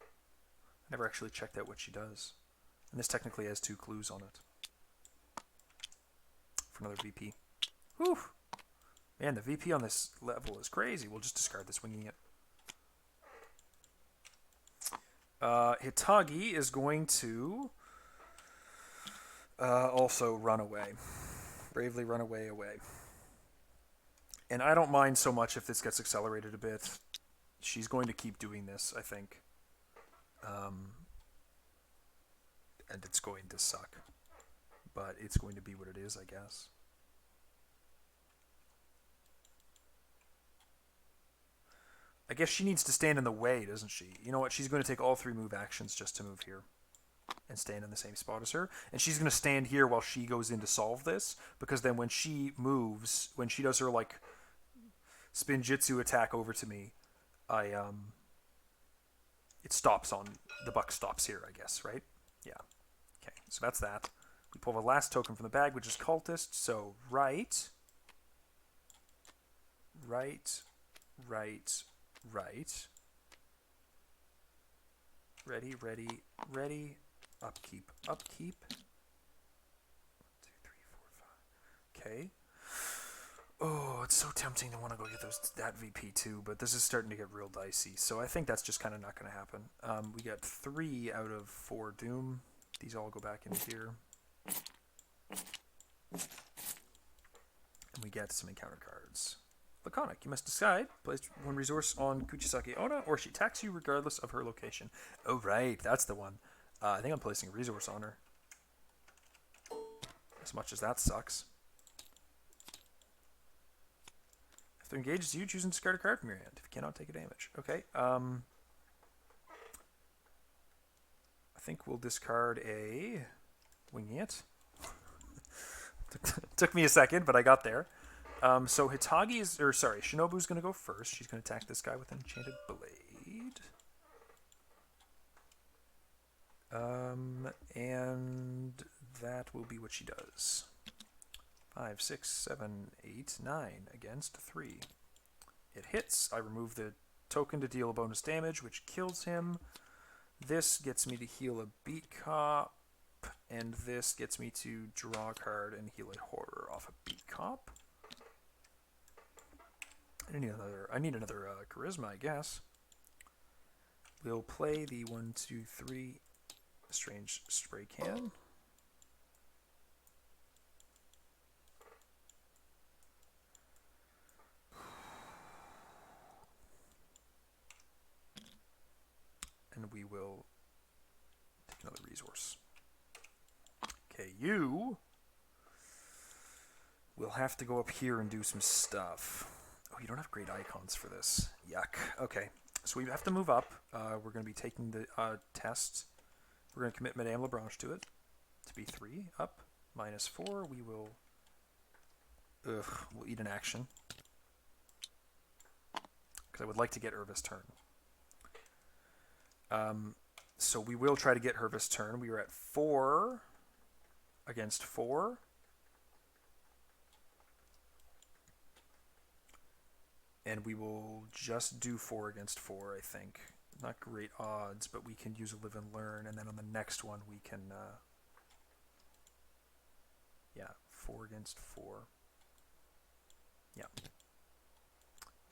I never actually checked out what she does. And this technically has 2 clues on it. For another VP. Whew! Man, the VP on this level is crazy. We'll just discard this, winging it. Hitagi is going to also run away. Bravely run away. And I don't mind so much if this gets accelerated a bit. She's going to keep doing this, I think. And it's going to suck. But it's going to be what it is, I guess. I guess she needs to stand in the way, doesn't she? You know what? She's going to take all 3 move actions just to move here. And stand in the same spot as her. And she's going to stand here while she goes in to solve this. Because then when she moves, when she does her, like, spin jitsu attack over to me, it stops on... The buck stops here, I guess, right? Yeah. Okay, so that's that. We pull the last token from the bag, which is Cultist. So, right. Ready. Upkeep. 1, 2, 3, 4, 5. Okay. Oh, it's so tempting to want to go get that VP too, but this is starting to get real dicey. So I think that's just kind of not going to happen. We got 3 out of 4 Doom. These all go back into here. And we get some encounter cards. Laconic. You must decide. Place 1 resource on Kuchisake Onna, or she attacks you regardless of her location. Oh, right. That's the one. I think I'm placing a resource on her. As much as that sucks. If they're engaged, you choose and discard a card from your hand. If you cannot, take a damage. Okay. I think we'll discard a... Winging it. Took me a second, but I got there. So Hitagi's... Or, sorry, Shinobu's going to go first. She's going to attack this guy with an Enchanted Blade. And that will be what she does. 5, 6, 7, 8, 9 against 3. It hits. I remove the token to deal a bonus damage, which kills him. This gets me to heal a Beat Cop, and this gets me to draw a card and heal a Horror off a Beat Cop. I need another Charisma, I guess. We'll play the 1, 2, 3 Strange Spray Can. And we will take another resource. Okay, you will have to go up here and do some stuff. Oh, you don't have great icons for this. Yuck. Okay, so we have to move up. We're going to be taking the test. We're going to commit Madame Lebranche to it. To be 3 up. -4. We will... we'll eat an action. Because I would like to get Irva's turn. So we will try to get her this turn. We are at 4 against 4. And we will just do 4 against 4, I think. Not great odds, but we can use a live and learn. And then on the next one, we can... yeah, 4 against 4. Yeah.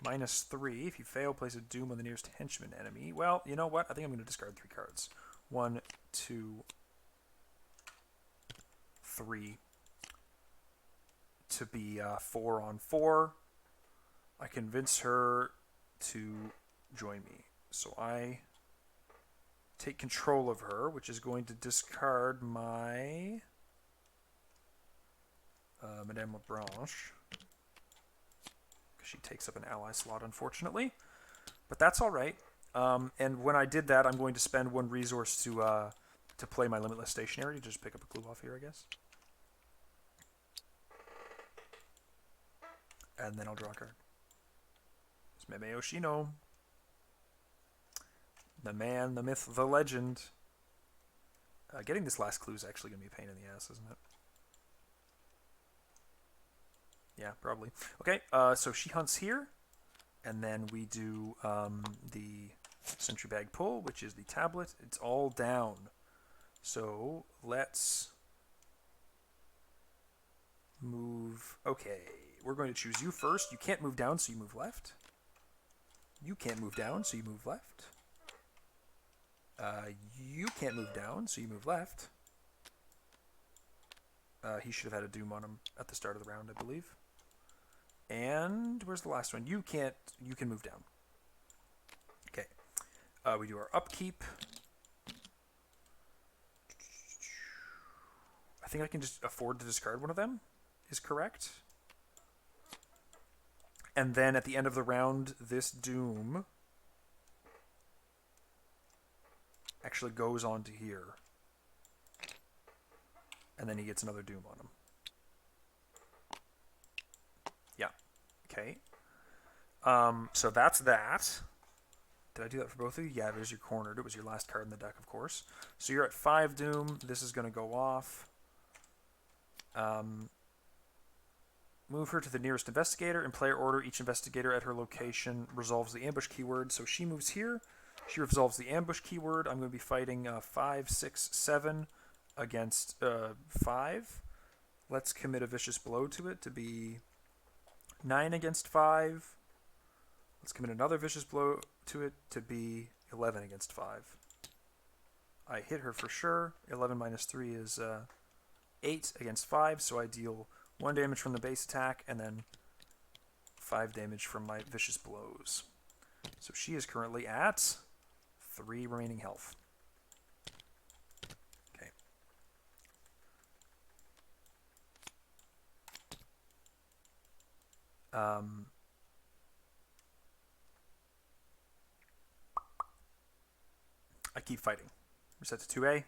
-3. If you fail, place a doom on the nearest henchman enemy. Well, you know what? I think I'm going to discard 3 cards. 1, 2, 3. to be 4-on-4. I convince her to join me. So I take control of her, which is going to discard my Madame Labranche. She takes up an ally slot, unfortunately. But that's all right. And when I did that, I'm going to spend 1 resource to play my Limitless Stationary. Just pick up a clue off here, I guess. And then I'll draw a card. It's Meme Oshino. The man, the myth, the legend. Getting this last clue is actually going to be a pain in the ass, isn't it? Yeah, probably. Okay, so she hunts here. And then we do the Sentry Bag pull, which is the tablet. It's all down. So let's move. Okay, we're going to choose you first. You can't move down, so you move left. You can't move down, so you move left. You can't move down, so you move left. He should have had a Doom on him at the start of the round, I believe. And where's the last one? You can't. You can move down. Okay. We do our upkeep. I think I can just afford to discard one of them. Is correct. And then at the end of the round, this Doom actually goes on to here. And then he gets another Doom on him. Yeah. Okay. So that's that. Did I do that for both of you? Yeah, there's your cornered. It was your last card in the deck, of course. So you're at 5 Doom. This is going to go off. Move her to the nearest investigator. In player order, each investigator at her location resolves the ambush keyword. So she moves here. She resolves the ambush keyword. I'm going to be fighting 5, 6, 7 against 5. Let's commit a vicious blow to it to be 9 against 5. Let's commit another vicious blow to it to be 11 against 5. I hit her for sure. 11 minus 3 is 8 against 5, so I deal 1 damage from the base attack and then 5 damage from my vicious blows. So she is currently at 3 remaining health. Okay. I keep fighting. Reset to 2A.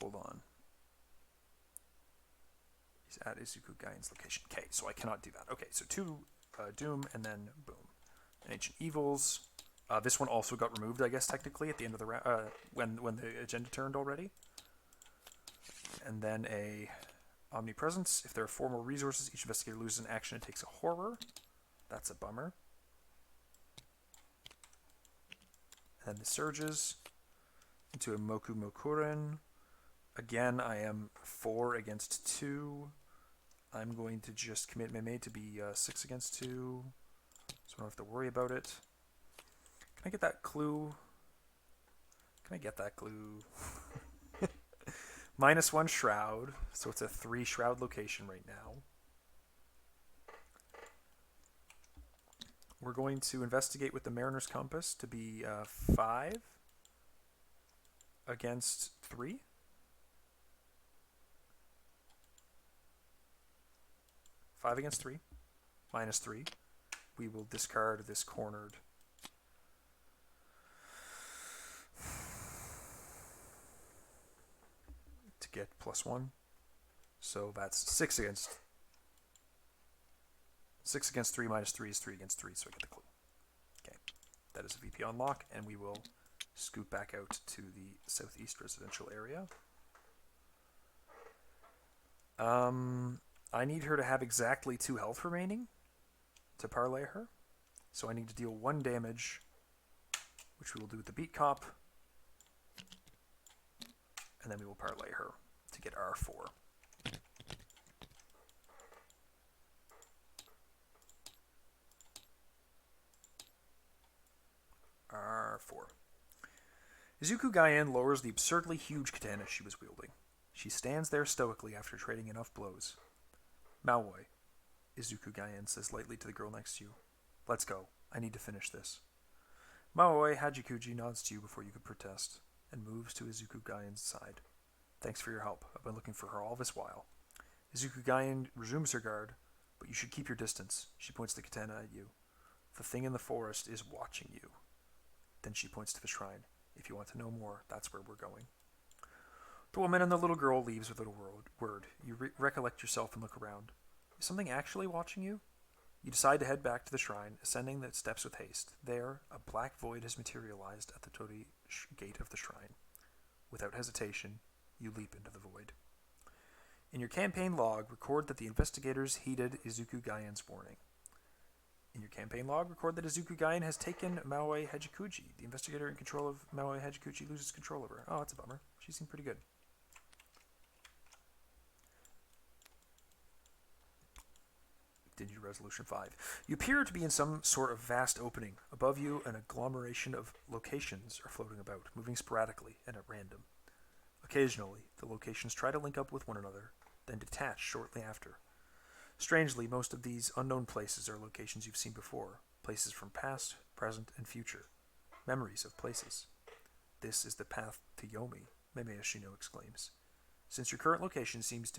Hold on. He's at Izuku Gaien's location. Okay, so I cannot do that. Okay, so 2 Doom, and then boom. Ancient Evils. This one also got removed, I guess, technically, at the end of the round, when the agenda turned already. And then a Omnipresence. If there are 4 more resources, each investigator loses an action and takes a horror. That's a bummer. And then the surges into a Moku Mokuren. Again, I am 4 against 2. I'm going to just commit Meme to be 6 against 2, so I don't have to worry about it. Can I get that clue? Can I get that clue? -1 Shroud, so it's a 3 Shroud location right now. We're going to investigate with the Mariner's Compass to be 5 against 3. 5 against 3, -3. We will discard this cornered. To get +1. So that's 6 against 3 -3 is 3 against 3, so I get the clue. Okay, that is a VP unlock, and we will scoot back out to the southeast residential area. I need her to have exactly 2 health remaining to parlay her. So I need to deal 1 damage, which we will do with the Beat Cop. And then we will parlay her to get R4. R4. Izuku Gaien lowers the absurdly huge katana she was wielding. She stands there stoically after trading enough blows. Maoi, Izuku Gaien says lightly to the girl next to you. Let's go. I need to finish this. Maoi Hajikuji nods to you before you could protest, and moves to Izuku Gaien's side. Thanks for your help. I've been looking for her all this while. Izuku Gaien resumes her guard, but you should keep your distance. She points the katana at you. The thing in the forest is watching you. Then she points to the shrine. If you want to know more, that's where we're going. The woman and the little girl leaves without a word. You recollect yourself and look around. Is something actually watching you? You decide to head back to the shrine, ascending the steps with haste. There, a black void has materialized at the torii gate of the shrine. Without hesitation, you leap into the void. In your campaign log, record that the investigators heeded Izuku Gaien's warning. In your campaign log, record that Izuku Gaien has taken Maoi Hajikuji. The investigator in control of Maoi Hajikuji loses control of her. Oh, that's a bummer. She seemed pretty good. Continue Resolution 5. You appear to be in some sort of vast opening. Above you, an agglomeration of locations are floating about, moving sporadically and at random. Occasionally, the locations try to link up with one another, then detach shortly after. Strangely, most of these unknown places are locations you've seen before, places from past, present, and future. Memories of places. This is the path to Yomi, Memeyoshino exclaims. Since your current location seemed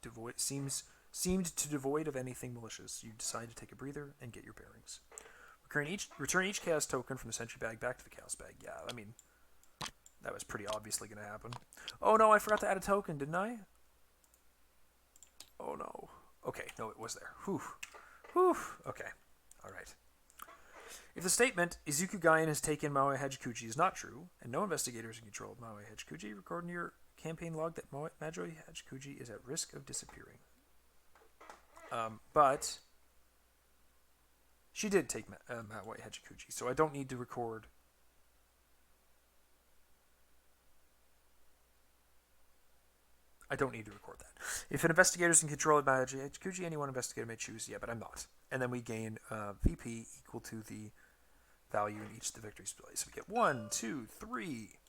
devoid of anything malicious, you decide to take a breather and get your bearings. Return each chaos token from the sentry bag back to the chaos bag. Yeah, I mean, that was pretty obviously going to happen. Oh no, I forgot to add a token, didn't I? Oh no. Okay, no, it was there. Whew. Okay, alright. If the statement, Izuku Gaien has taken Maoi Hajikuji, is not true, and no investigator is in control of Maoi Hajikuji, record in your campaign log that Maoi Hajikuji is at risk of disappearing. But she did take Maoi Hajikuji, so I don't need to record. I don't need to record that. If an investigator is in control of Maoi Hajikuji, any one investigator may choose. Yeah, but I'm not. And then we gain VP equal to the value in each of the victory displays. So we get 1, 2, 3,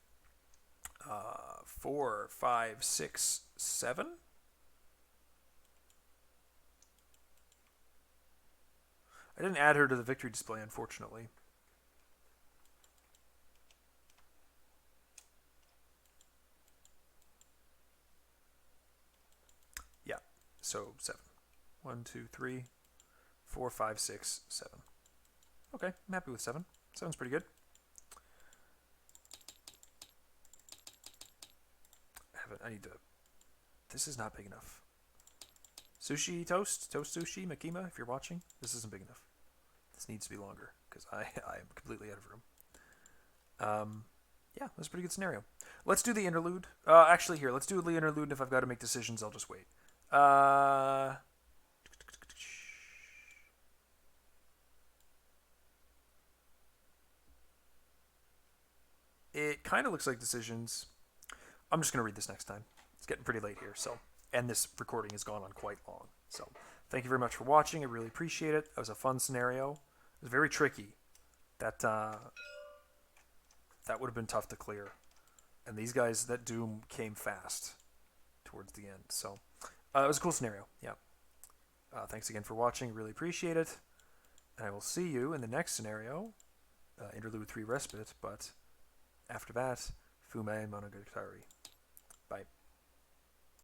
4, 5, 6, 7. I didn't add her to the victory display, unfortunately. Yeah, so 7. 1, 2, 3, 4, 5, 6, 7. Okay, I'm happy with 7. 7's pretty good. I need to... This is not big enough. Sushi toast sushi, Makima, if you're watching, this isn't big enough. This needs to be longer, because I am completely out of room. Yeah, that's a pretty good scenario. Let's do the interlude. Actually, here, let's do the interlude, and if I've got to make decisions, I'll just wait. It kind of looks like decisions. I'm just going to read this next time. It's getting pretty late here, so... And this recording has gone on quite long. So, thank you very much for watching. I really appreciate it. That was a fun scenario. It was very tricky. That would have been tough to clear. And these guys, that Doom came fast towards the end. So, it was a cool scenario. Yeah. Thanks again for watching. Really appreciate it. And I will see you in the next scenario. Interlude 3 Respite. But after that, Houkaimonogatari.